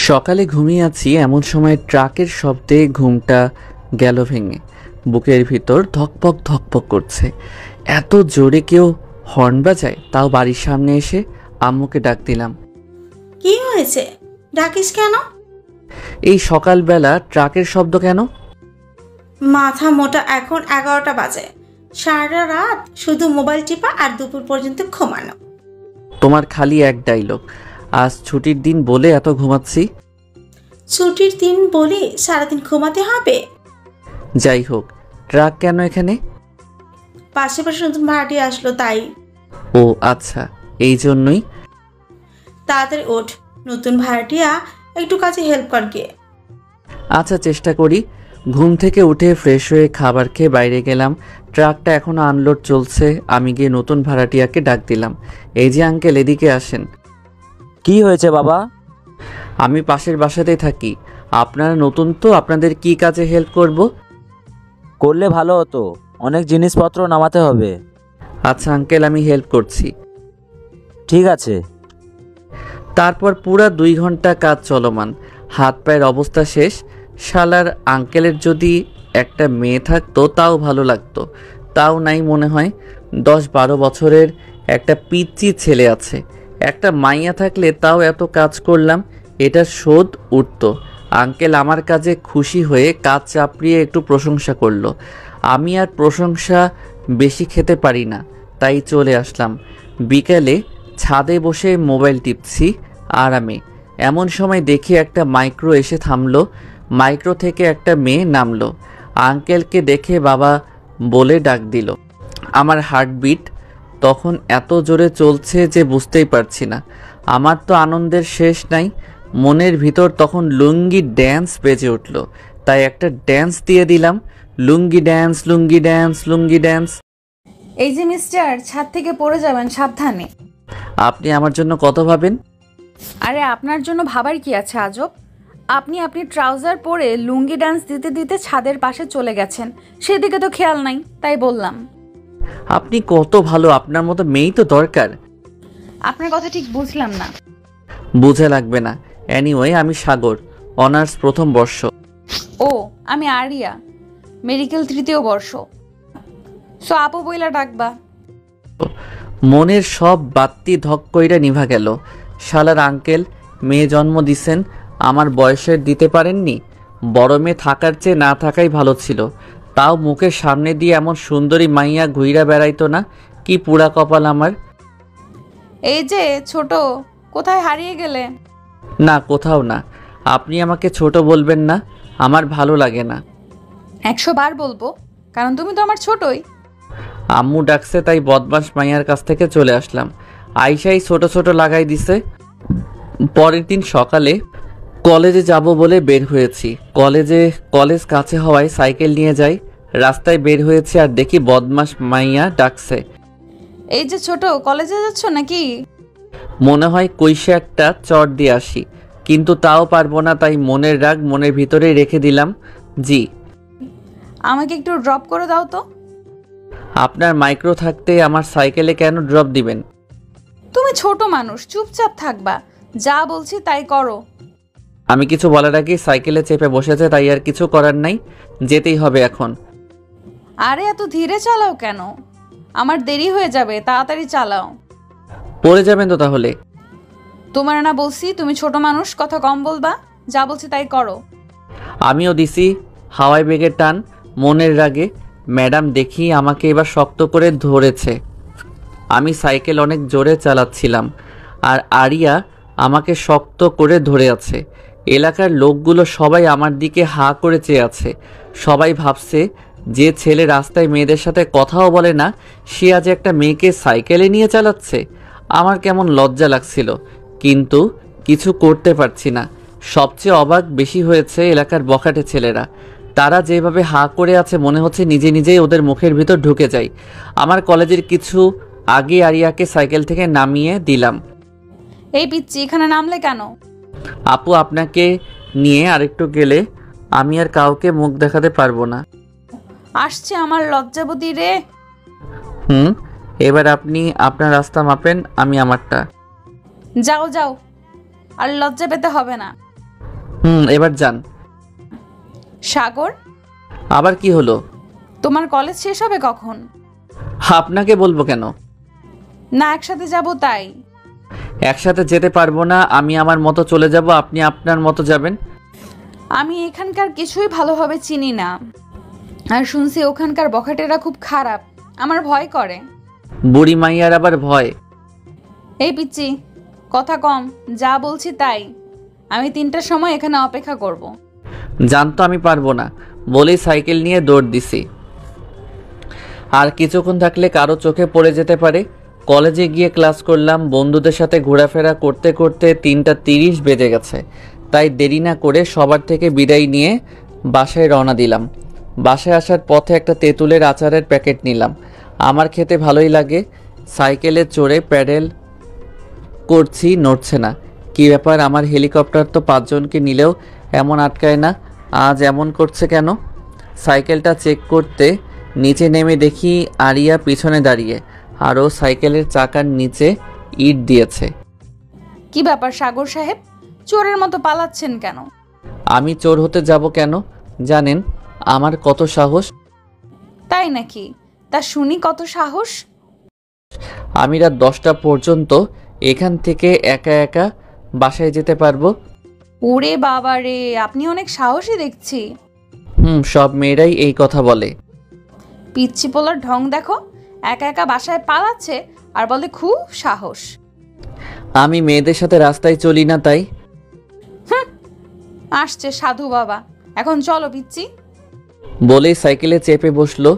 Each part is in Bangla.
সকালে ঘুমিয়ে আছি, এমন সময় ট্রাকের শব্দে ঘুমটা গেল ভেঙে। বুকের ভিতর ধকপক ধকপক করছে। এত জোরে কেউ হর্ন বাজায়, তাও বাড়ির সামনে এসে আম্মুকে ডাক দিলাম। কি হয়েছে, ডাকিস কেন? এই সকালবেলা ট্রাকের শব্দ কেন? মাথা মোটা, এখন 11টা বাজে। সারা রাত শুধু মোবাইল টিপা আর দুপুর পর্যন্ত ঘুমানো। তোমার খালি এক ডায়লগ। আজ ছুটির দিন বলে এত ঘুমাচ্ছি। ছুটির দিন বলে সারাদিন ঘুমাতে হবে? যাই হোক, ট্রাক কেন এখানে? পাশে নতুন ভাড়াটি আসলো তাই। ও আচ্ছা, এই জন্যই। তাড়াতাড়ি ওঠ, নতুন ভাড়াটিয়া একটু কাজে হেল্প কর গিয়ে। আচ্ছা, চেষ্টা করি। ঘুম থেকে উঠে ফ্রেশ হয়ে খাবার খেয়ে বাইরে গেলাম। ট্রাকটা এখনো আনলোড চলছে। আমি গিয়ে নতুন ভাড়াটিয়াকে ডাক দিলাম। এই যে আঙ্কেল, এদিকে আসেন। কি হয়েছে বাবা? আমি পাশের বাসাতেই থাকি। আপনারা নতুন তো, আপনাদের কি কাজে হেল্প করব? করলে ভালো হতো, অনেক জিনিসপত্র নামাতে হবে। আচ্ছা আঙ্কেল, আমি হেল্প করছি। ঠিক আছে। তারপর পুরা 2 ঘন্টা কাজ চলমান। হাত পায়ের অবস্থা শেষ। শালার আঙ্কেলের যদি একটা মেয়ে থাকতো তাও ভালো লাগতো, তাও নাই মনে হয়। 10-12 বছরের একটা পিচ্চি ছেলে আছে। একটা মাইয়া থাকলে তাও এত কাজ করলাম, এটা শোধ উঠতো। আঙ্কেল আমার কাজে খুশি হয়ে কাজ চাপড়িয়ে একটু প্রশংসা করলো। আমি আর প্রশংসা বেশি খেতে পারি না, তাই চলে আসলাম। বিকেলে ছাদে বসে মোবাইল টিপছি আরামে। এমন সময় দেখি একটা মাইক্রো এসে থামলো। মাইক্রো থেকে একটা মেয়ে নামলো। আঙ্কেলকে দেখে বাবা বলে ডাক দিল। আমার হার্টবিট তখন এত জোরে চলছে যে বুঝতেই পারছি না। আমার তো আনন্দের শেষ নাই। মনের ভিতর তখন লুঙ্গি ড্যান্স বেজে উঠল, তাই একটা ড্যান্স দিয়ে দিলাম। লুঙ্গি ড্যান্স, লুঙ্গি ড্যান্স, লুঙ্গি ড্যান্স। এই যে মিস্টার, ছাদ থেকে পড়ে যাবেন, সাবধানে। আপনি আমার জন্য কত ভাবেন? আরে আপনার জন্য ভাবার কি আছে আজব? আপনি ট্রাউজার পরে লুঙ্গি ডান্স দিতে দিতে ছাদের পাশে চলে গেছেন, সেদিকে তো খেয়াল নাই, তাই বললাম। আপনি কত ভালো, আপনার মতো মেয়েই তো দরকার। আপনার কথা ঠিক বুঝলাম না। বুঝে লাগবে না। এনিওয়ে, আমি সাগর, অনার্স প্রথম বর্ষ। ও, আমি আরিয়া, মেডিকেল 3য় বর্ষ। সো আপু বইলা ডাকবা। মনের সব বাত্তি ধক কইরা নিভা গেল। শালার আঙ্কেল মেয়ে জন্ম দিছেন, আমার বয়সের দিতে পারেননি। বড় মেয়ে থাকার চেয়ে না থাকাই ভালো ছিল। তাও মুখের সামনে দিয়ে এমন সুন্দরী মাইয়া ঘুইরা বেড়াইতো না। কি পুরা কপাল আমার। এই যে ছোট, কোথায় হারিয়ে গেলে? না, কোথাও না। আপনি আমাকে ছোট বলবেন না, আমার ভালো লাগে না। 100 বার বলবো, কারণ তুমি তো আমার ছোটই। আম্মু ডাকছে তাই বদমাস মাইয়ার কাছ থেকে চলে আসলাম। আইসাই ছোট ছোট লাগাই দিছে। পরের দিন সকালে কলেজে যাব বলে বের হয়েছি। কলেজ কাছে হওয়ায় সাইকেল নিয়ে যাই। রাস্তায় বের হয়েছি আর দেখি বদমাস মাইয়া ডাকছে। এই যে ছোট, কলেজে যাচ্ছ নাকি? মনে হয় কইসে একটা চট দিয়ে আসি, কিন্তু তাও পারবো না, তাই মনের রাগ মনের ভিতরেই রেখে দিলাম। জি। আমাকে একটু ড্রপ করে দাও তো। আপনার মাইক্রো থাকতে আমার সাইকেলে কেন ড্রপ দিবেন? তুমি ছোট মানুষ, চুপচাপ থাকবা, যা বলছি তাই করো। আমি কিছু বলার আগে সাইকেলে চেপে বসেছে, তাই আর কিছু করার নাই, যেতেই হবে এখন। আরে এত ধীরে চালাও কেন? আমার দেরি হয়ে যাবে, তাড়াতাড়ি চালাও। পড়ে যাবেন তো তাহলে। তোমার না বলছি তুমি ছোট মানুষ, কথা কম বলবা, যা বলছি তাই করো। আমিও দিছি হাওয়াই বেগের টান মনের রাগে। ম্যাডাম দেখি আমাকে এবার শক্ত করে ধরেছে। আমি সাইকেল অনেক জোরে চালাচ্ছিলাম আর আরিয়া আমাকে শক্ত করে ধরে আছে। এলাকার লোকগুলো সবাই আমার দিকে হা করে চেয়ে আছে। সবাই ভাবছে যে ছেলে রাস্তায় মেয়েদের সাথে কথাও বলে না, সে আজ একটা মেয়েকে সাইকেলে নিয়ে চালাচ্ছে। আমার কেমন লজ্জা লাগছিল, কিন্তু কিছু করতে পারছি না। সবচেয়ে অবাক বেশি হয়েছে এলাকার বখাটে ছেলেরা। তারা যেভাবে হা করে আছে, মনে হচ্ছে নিজে নিজেই ওদের মুখের ভিতর ঢুকে যায়। আমার কলেজের কিছু আগে আরিয়াকে সাইকেল থেকে নামিয়ে দিলাম। এই পিচ্চি, এখানে নামলে কেন? আপু, আপনাকে নিয়ে আরেকটু গেলে আমি আর কাউকে মুখ দেখাতে পারবো না। আসছে আমার লজ্জাবতী রে। এবার আপনি আপনার রাস্তা মাপেন, আমি আমারটা। যাও যাও, আর লজ্জা পেতে হবে না। এবার যান। সাগর, আবার কি হলো? তোমার কলেজ শেষ হবে কখন? আপনাকে বলবো কেন? না একসাথে যাব তাই। একসাথে যেতে পারবো না। আমি আমার মতো চলে যাব, আপনি আপনার মতো যাবেন। আমি এখানকার কিছুই ভালোভাবে চিনি না, আর শুনছি ওখানকার বখাটেরা খুব খারাপ। আমার ভয় করে। বুড়ি মাইয়ার আবার ভয়? এই পিচ্চি, কথা কম, যা বলছি তাই। আমি 3টার সময় এখানে অপেক্ষা করব। জানতো আমি পারবো না বলেই সাইকেল নিয়ে দৌড় দিছি। আর কিছুক্ষণ থাকলে কারো চোখে পড়ে যেতে পারে। কলেজে গিয়ে ক্লাস করলাম, বন্ধুদের সাথে ঘোরাফেরা করতে করতে 3টা 30 বেজে গেছে। তাই দেরি না করে সবার থেকে বিদায় নিয়ে বাসায় রওনা দিলাম। বাসায় আসার পথে একটা তেঁতুলের আচারের প্যাকেট নিলাম। আমার খেতে ভালোই লাগে। সাইকেলে চড়ে প্যাডেল করছি, নড়ছে না। কী ব্যাপার, আমার হেলিকপ্টার তো 5জনকে নিলেও এমন আটকায় না, আজ এমন করছে কেন? সাইকেলটা চেক করতে নিচে নেমে দেখি আরিয়া পিছনে দাঁড়িয়ে, আরও সাইকেলের চাকার নিচে ইট দিয়েছে। কি ব্যাপার সাগর সাহেব, চোরের মতো পালাচ্ছেন কেন? আমি চোর হতে যাব কেন? জানেন আমার কত সাহস? তাই নাকি? তা শুনি কত সাহস। আমি রাত 10টা পর্যন্ত এখান থেকে একা একা বাসায় যেতে পারবো। ওরে বাবা রে, আপনি অনেক সাহসী দেখছি। সব মেয়েরাই এই কথা বলে। পিচ্চি পোলার ঢং দেখো, একা একা বাসায় পালাচ্ছে আর বলে খুব সাহস। আমি মেয়েদের সাথে রাস্তায় চলি না তাই। আসছে সাধু বাবা, এখন চলো পিচ্চি। বলেই সাইকেলে চেপে বসলো।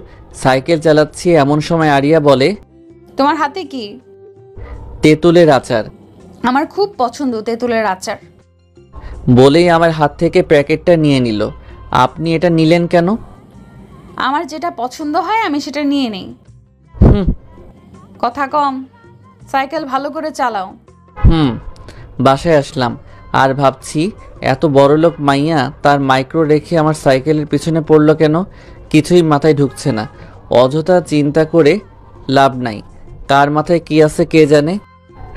সাইকেল চালাচ্ছি এমন সময় আরিয়া বলে, তোমার হাতে কি? তেঁতুলের আচার। আমার খুব পছন্দ তেঁতুলের আচার। বলেই আমার হাত থেকে প্যাকেটটা নিয়ে নিল। আপনি এটা নিলেন কেন? আমার যেটা পছন্দ হয় আমি সেটা নিয়ে নেই। কথা কম, সাইকেল ভালো করে চালাও। বাসায় আসলাম আর ভাবছি এত বড়লোক মাইয়া তার মাইক্রো রেখে আমার সাইকেলের পিছনে পড়লো কেন? কিছুই মাথায় ঢুকছে না। অযথা চিন্তা করে লাভ নাই, কার মাথায় কি আছে কে জানে।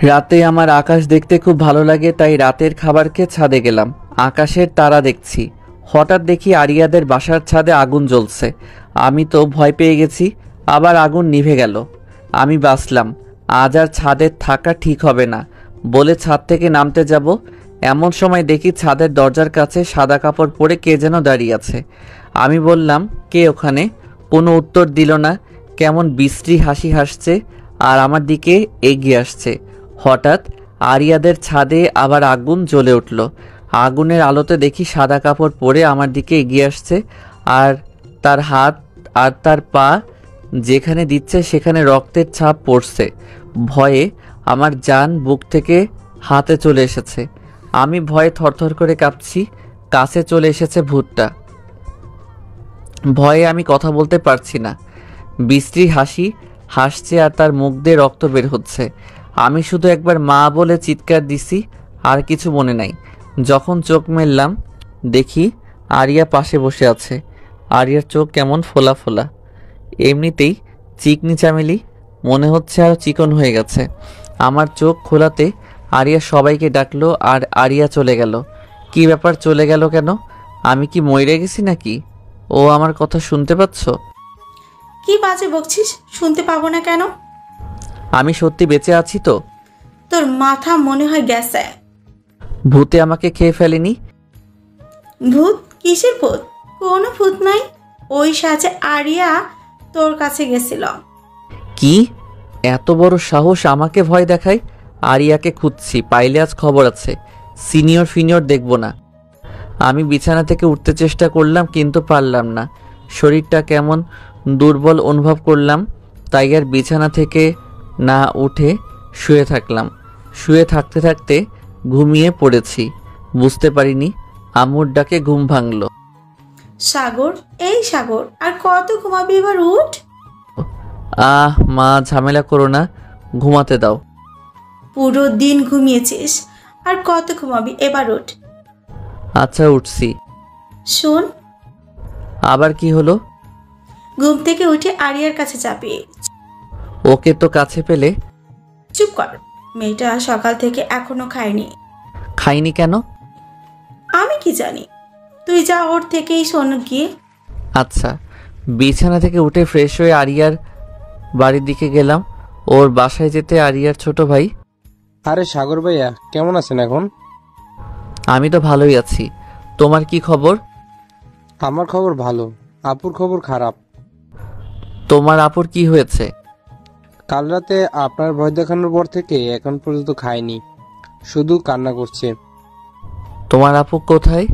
রাতে আমার আকাশ দেখতে খুব ভালো লাগে, তাই রাতের খাবার খেয়ে ছাদে গেলাম। আকাশের তারা দেখছি। হঠাৎ দেখি আরিয়াদের বাসার ছাদে আগুন জ্বলছে। আমি তো ভয় পেয়ে গেছি, আবার আগুন নিভে গেল। আমি বাঁচলাম। আজ আর ছাদে থাকা ঠিক হবে না বলে ছাদ থেকে নামতে যাব, এমন সময় দেখি ছাদের দরজার কাছে সাদা কাপড় পরে কে যেন দাঁড়িয়ে আছে। আমি বললাম, কে ওখানে? কোনো উত্তর দিল না। কেমন বিশ্রী হাসি হাসছে আর আমার দিকে এগিয়ে আসছে। হঠাৎ আরিয়াদের ছাদে আবার আগুন জ্বলে উঠল। আগুনের আলোতে দেখি সাদা কাপড় পরে আমার দিকে এগিয়ে আসছে, আর তার হাত আর তার পা যেখানে দিচ্ছে সেখানে রক্তের ছাপ পড়ছে। ভয়ে আমার জান বুক থেকে হাতে চলে এসেছে। আমি ভয়ে থরথর করে কাঁপছি। কাছে চলে এসেছে ভূতটা। ভয়ে আমি কথা বলতে পারছি না। বিশ্রী হাসি হাসছে আর তার মুখ দিয়ে রক্ত বের হচ্ছে। আমি শুধু একবার মা বলে চিৎকার দিছি, আর কিছু মনে নাই। যখন চোখ মেললাম দেখি আরিয়া পাশে বসে আছে। আরিয়ার চোখ কেমন ফোলা ফোলা, এমনিতেই চিকনি চামেলি, মনে হচ্ছে আরও চিকন হয়ে গেছে। আমার চোখ খোলাতে আরিয়া সবাইকে ডাকলো আর আরিয়া চলে গেল। কি ব্যাপার, চলে গেল কেন? আমি কি মরে গেছি নাকি? ও আমার কথা শুনতে পাচ্ছ? কি বাজে বকছিস? শুনতে পাবো না কেন? আমি সত্যি বেঁচে আছি তো? তোর মাথা মনে হয় গেছে। ভূতে আমাকে খেয়ে ফেলেনি? ভূত? কিসের ভূত? কোনো ভূত নাই। ওই সাজে আরিয়া তোর কাছে গেছিল। কি এত বড় সাহস আমাকে ভয় দেখায়? আরিয়াকে খুঁজছি, পাইলে আজ খবর আছে। সিনিয়র ফিনিয়র দেখব না। আমি বিছানা থেকে উঠতে চেষ্টা করলাম কিন্তু পারলাম না। শরীরটা কেমন দুর্বল অনুভব করলাম, তাই আর বিছানা থেকে না উঠে শুয়ে থাকলাম। শুয়ে থাকতে থাকতে ঘুমিয়ে পড়েছি। বুঝতে পারিনি আম্মুর ডাকে ঘুম ভাঙল। সাগর, এই সাগর, আর কত ঘুমাবি? এবার উঠ। মা ঝামেলা করো না, ঘুমাতে দাও। পুরো দিন ঘুমিয়েছিস, আর কত ঘুমাবি? এবার উঠ। আচ্ছা উঠছি। শোন। আবার কি হলো? ঘুম থেকে উঠে আরিয়ার কাছে যাবি। ওকে তো কাছে পেলে। চুপ কর। মেয়েটা সকাল থেকে এখনো খায়নি। খাইনি কেন? আমি কি জানি, তুই যা ওর থেকেই শোন গিয়ে। আচ্ছা। বিছানা থেকে উঠে ফ্রেশ হয়ে আরিয়ার বাড়ির দিকে গেলাম। ওর বাসায় যেতে আরিয়ার ছোট ভাই। আরে সাগর ভাইয়া, কেমন আছেন এখন? আমি তো ভালোই আছি, তোমার কি খবর? আমার খবর ভালো, আপুর খবর খারাপ। তোমার আপুর কি হয়েছে? কাল রাতে আপনার ভয় দেখানোর পর থেকে এখন পর্যন্ত খায়নি, শুধু কান্না করছে। তোমার আপু কোথায়?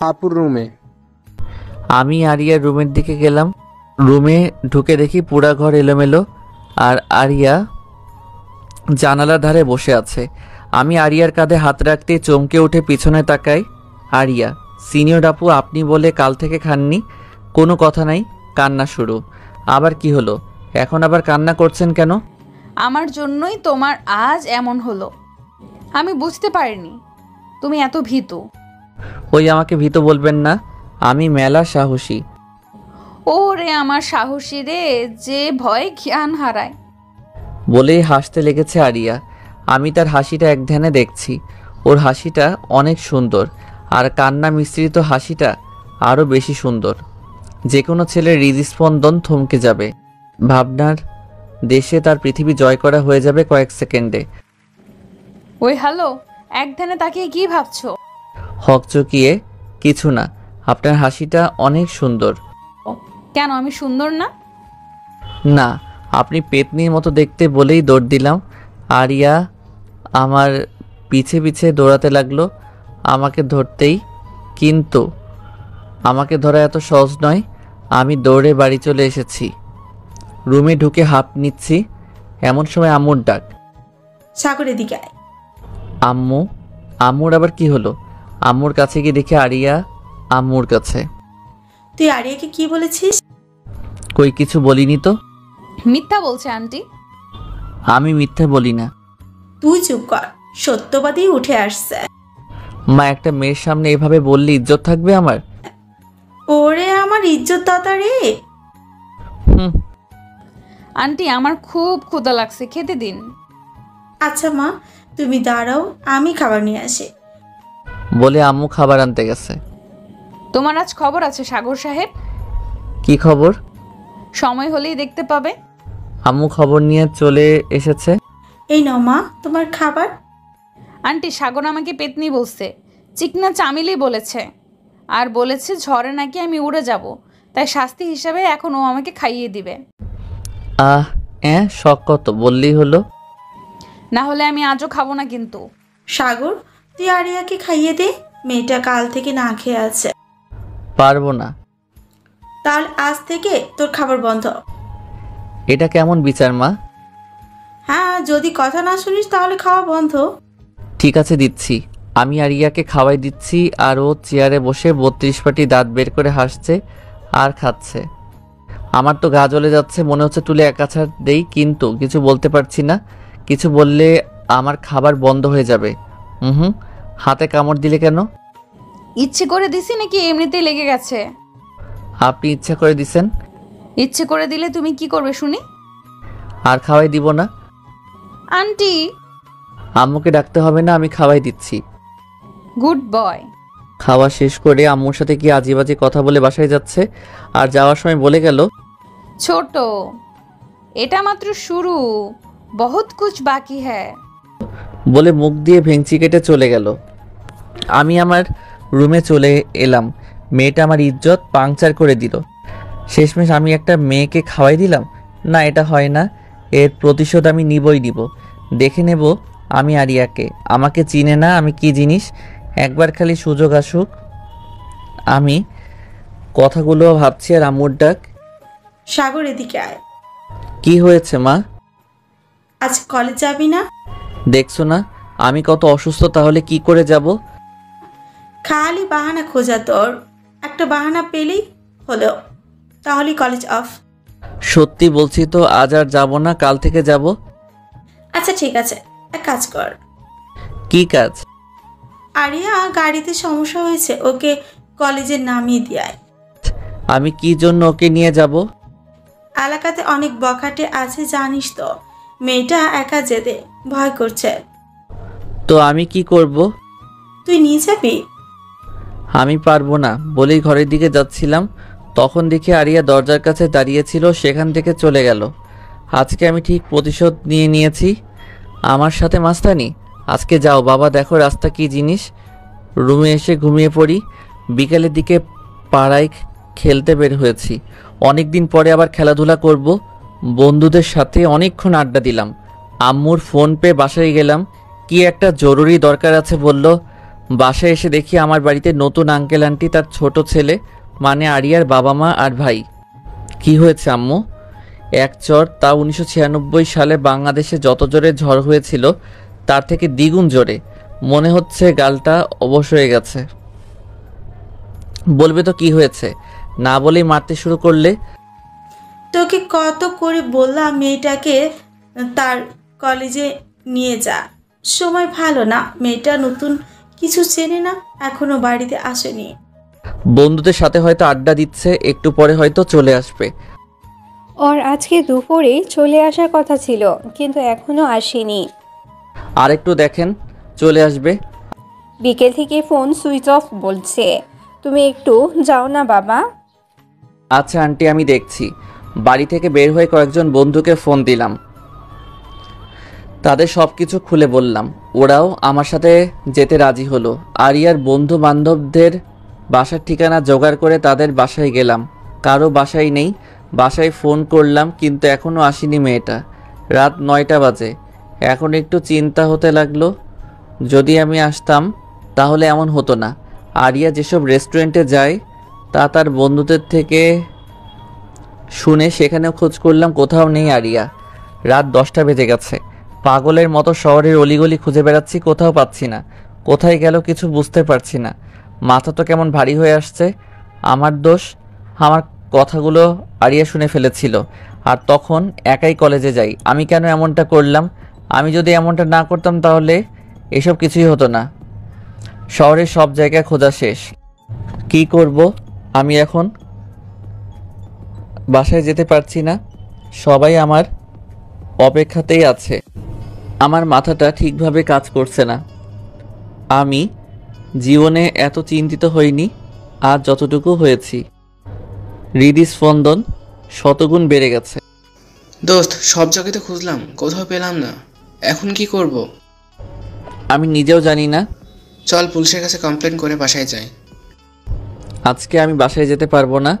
আপুর রুমে। আমি আরিয়ার রুমের দিকে গেলাম। রুমে ঢুকে দেখি পুরা ঘর এলোমেলো, আর আরিয়া জানালার ধারে বসে আছে। আমি আরিয়ার কাঁধে হাত রাখতে চমকে উঠে পিছনে তাকাই। আরিয়া, সিনিয়র আপু আপনি বলে কাল থেকে খাননি, কোনো কথা নাই, কান্না শুরু। আবার কি হলো? এখন আবার কান্না করছেন কেন? আমার জন্যই তোমার আজ এমন হলো। আমি বুঝতে পারিনি তুমি এত ভীতু। ওই আমাকে ভীত বলবেন না, আমি মেলা সাহসী। ওরে আমার সাহসী রে, যে ভয়ে জ্ঞান হারায়। বলেই হাসতে লেগেছে আরিয়া। আমি তার হাসিটা এক ধ্যানে দেখছি। ওর হাসিটা অনেক সুন্দর, আর কান্না মিশ্রিত হাসিটা আরও বেশি সুন্দর। যে কোনো ছেলের হৃদস্পন্দন থমকে যাবে, ভাবনার দেশে তার পৃথিবী জয় করা হয়ে যাবে কয়েক সেকেন্ডে। ওই হ্যালো, এক ধ্যানে তাকিয়ে কি ভাবছো? হকচকিয়ে কিছু না, আপনার হাসিটা অনেক সুন্দর। কেন আমি সুন্দর না? না, আপনি পেতনির মতো দেখতে বলেই দৌড় দিলাম। আরিয়া আমার পিছে পিছে দৌড়াতে লাগলো আমাকে ধরতেই, কিন্তু আমাকে ধরা এত সহজ নয়। আমি দৌড়ে বাড়ি চলে এসেছি। রুমে ঢুকে হাঁপ নিচ্ছি, এমন সময় আম্মুর ডাক। সাগরের দিকে আয়। আম্মু? আম্মুর আবার কি হলো? আম্মুর কাছে গিয়ে দেখে আরিয়া আম্মুর কাছে। তুই আরিয়াকে কি বলেছিস? কই কিছু বলিনি তো। মিথ্যা বলছে আন্টি। আমি মিথ্যে বলি না। তুই চুপ কর, সত্যবাদী উঠে আসছে। মা, একটা মেয়ের সামনে এভাবে বললে ইজ্জত থাকবে আমার? ওরে আমার ইজ্জত দাদা রে। হুম। আন্টি আমার খুব ক্ষুধা লাগছে, খেতে দিন। আচ্ছা মা, তুমি দাঁড়াও, আমি খাবার নিয়ে আসি। বলে আম্মু খাবার আনতে গেছে। তোমার আজ খবর আছে সাগর সাহেব। কি খবর? সময় হলেই দেখতে পাবে। আম্মু খবর নিয়ে চলে এসেছে। এই নাও মা তোমার খাবার। আন্টি সাগর আমাকে পেতনি বলছে, চিকনা চামিলি বলেছে, আর বলেছে ঝড়ে নাকি আমি উড়ে যাব, তাই শাস্তি হিসাবে এখন ও আমাকে খাইয়ে দিবে। শখ কত, বললেই হলো। না হলে আমি আজও খাবো না কিন্তু। সাগর, তুই আরিয়াকে খাইয়ে দে, মেয়েটা কাল থেকে না খেয়ে আছে। পারবো না। তাহলে আজ থেকে তোর খাবার বন্ধ। এটা কেমন বিচার মা? হ্যাঁ, যদি কথা না শুনিস তাহলে খাওয়া বন্ধ। ঠিক আছে, দিচ্ছি। আমি আরিয়াকে খাওয়াই দিচ্ছি, আর ও চেয়ারে বসে 32 পাটি দাঁত বের করে হাসছে আর খাচ্ছে। আমার তো গা জ্বলে যাচ্ছে, মনে হচ্ছে তুলে একাছাড় দেই, কিন্তু কিছু বলতে পারছি না। কিছু বললে আমার খাবার বন্ধ হয়ে যাবে। হুম, হাতে কামড় দিলে কেন? ইচ্ছে করে দিছি নাকি এমনিতেই লেগে গেছে? আপনি ইচ্ছা করে দিছেন। ইচ্ছে করে দিলে তুমি কি করবে শুনি? আর খাওয়াই দিব না। আন্টি। আম্মুকে ডাকতে হবে না, আমি খাওয়াই দিচ্ছি। Good boy. খাওয়া শেষ করে আম্মুর সাথে কি আজেবাজে কথা বলে বাসায় যাচ্ছে, আর যাওয়ার সময় বলে গেল, ছোট, এটা মাত্র শুরু, বহুত কুছ বাকি হ্যায়। বলে মুখ দিয়ে ভেঙচি কেটে চলে গেল। আমি আমার রুমে চলে এলাম। মেয়েটা আমার ইজ্জত পাংচার করে দিল। শেষমেশ আমি একটা মেয়েকে খাওয়াই দিলাম। না, এটা হয় না। এর প্রতিশোধ আমি নিবই নিব। দেখে নেব আমি আরিয়াকে। আমাকে চিনে না আমি কি জিনিস। একবার খালি সুযোগ আসুক। আমি কথাগুলো ভাবছি আর আম্মুর ডাক। সাগর এদিকে আয়। কি হয়েছে মা? আজ কলেজ যাবি না? দেখছো না আমি কত অসুস্থ, তাহলে কি করে যাব? খালি বাহানা খোঁজা তোর, একটা বাহানা পেলেই হলো, তাহলে কলেজ অফ। সত্যি বলছি তো, আজ আর যাব না, কাল থেকে যাব। আচ্ছা ঠিক আছে, এক কাজ কর। কি কাজ? আরিয়া গাড়িতে সমস্যা হয়েছে, ওকে কলেজে নামিয়ে দিয়ে। আমি কি জন্য ওকে নিয়ে যাব? এলাকাতে অনেক বখাটে আছে জানিস তো, মেয়েটা একা যেতে ভয় করছে। তো আমি কি করব? তুই নিয়ে যাবি? আমি পারবো না বলেই ঘরের দিকে যাচ্ছিলাম, তখন দেখি আরিয়া দরজার কাছে দাঁড়িয়েছিল, সেখান থেকে চলে গেল। আজকে আমি ঠিক প্রতিশোধ নিয়ে নিয়েছি। আমার সাথে মাস্তানি? আজকে যাও বাবা, দেখো রাস্তা কি জিনিস। রুমে এসে ঘুমিয়ে পড়ি। বিকেলের দিকে পাড়ায় খেলতে বের হয়েছি। অনেক দিন পরে আবার খেলাধুলা করব। বন্ধুদের সাথে অনেকক্ষণ আড্ডা দিলাম। আম্মুর ফোন পেয়ে বাসায় গেলাম, কি একটা জরুরি দরকার আছে বলল। বাসায় এসে দেখি আমার বাড়িতে নতুন আঙ্কেল আন্টি, তার ছোট ছেলে মানে আরিয়ার বাবা মা আর ভাই। কি হয়েছে আম্মু? এক চর, তা 1996 সালে বাংলাদেশে যত জোরে ঝড় হয়েছিল তার থেকে দ্বিগুণ জোরে। মনে হচ্ছে গালটা অবশ হয়ে গেছে। বলবে তো কি হয়েছে, না বলেই মারতে শুরু করলে। তোকে কত করে বললাম মেয়েটাকে তার কলেজে নিয়ে যা। সময় ভালো না, মেয়েটা নতুন কিছু চেনে না, এখনো বাড়িতে আসেনি। বন্ধুদের সাথে হয়তো আড্ডা দিচ্ছে, একটু পরে হয়তো চলে আসবে। ওর আজকে দুপুরেই চলে আসার কথা ছিল, কিন্তু এখনো আসেনি। আর একটু দেখেন, চলে আসবে। বিকেল থেকে ফোন সুইচ অফ বলছে। তুমি একটু যাও না বাবা। আচ্ছা আন্টি, আমি দেখছি। বাড়ি থেকে বের হয়ে কয়েকজন বন্ধুকে ফোন দিলাম, তাদের সব কিছু খুলে বললাম। ওরাও আমার সাথে যেতে রাজি হলো। আরিয়ার বন্ধু বান্ধবদের বাসার ঠিকানা জোগাড় করে তাদের বাসায় গেলাম। কারো বাসায় নেই। বাসায় ফোন করলাম, কিন্তু এখনও আসেনি মেয়েটা। রাত 9টা বাজে। এখন একটু চিন্তা হতে লাগলো, যদি আমি আসতাম তাহলে এমন হতো না। আরিয়া যেসব রেস্টুরেন্টে যায় তা তার বন্ধুদের থেকে শুনে সেখানেও খোঁজ করলাম, কোথাও নেই আরিয়া। রাত 10টা বেজে গেছে। পাগলের মতো শহরের অলিগলি খুঁজে বেড়াচ্ছি, কোথাও পাচ্ছি না। কোথায় গেল কিছু বুঝতে পারছি না। মাথা তো কেমন ভারী হয়ে আসছে। আমার দোষ, আমার কথাগুলো আরিয়া শুনে ফেলেছিল। আর তখন একাই কলেজে যাই। আমি কেন এমনটা করলাম? আমি যদি এমনটা না করতাম তাহলে এসব কিছুই হতো না। শহরের সব জায়গায় খোঁজা শেষ। কি করব আমি এখন? বাসায় যেতে পারছি না। সবাই আমার অপেক্ষাতেই আছে। আমার মাথাটা ঠিকভাবে কাজ করছে না। আমি জীবনে এত চিন্তিত হইনি আজ যতটুকু হয়েছি। হৃদস্পন্দন শতগুণ বেড়ে গেছে। দোস্ত, সব জায়গাতে খুঁজলাম, কোথাও পেলাম না। এখন কি করব? আমি নিজেও জানি না। চল পুলিশের কাছে কমপ্লেন করে বাসায় যাই। আজকে আমি বাসায় যেতে পারবো না।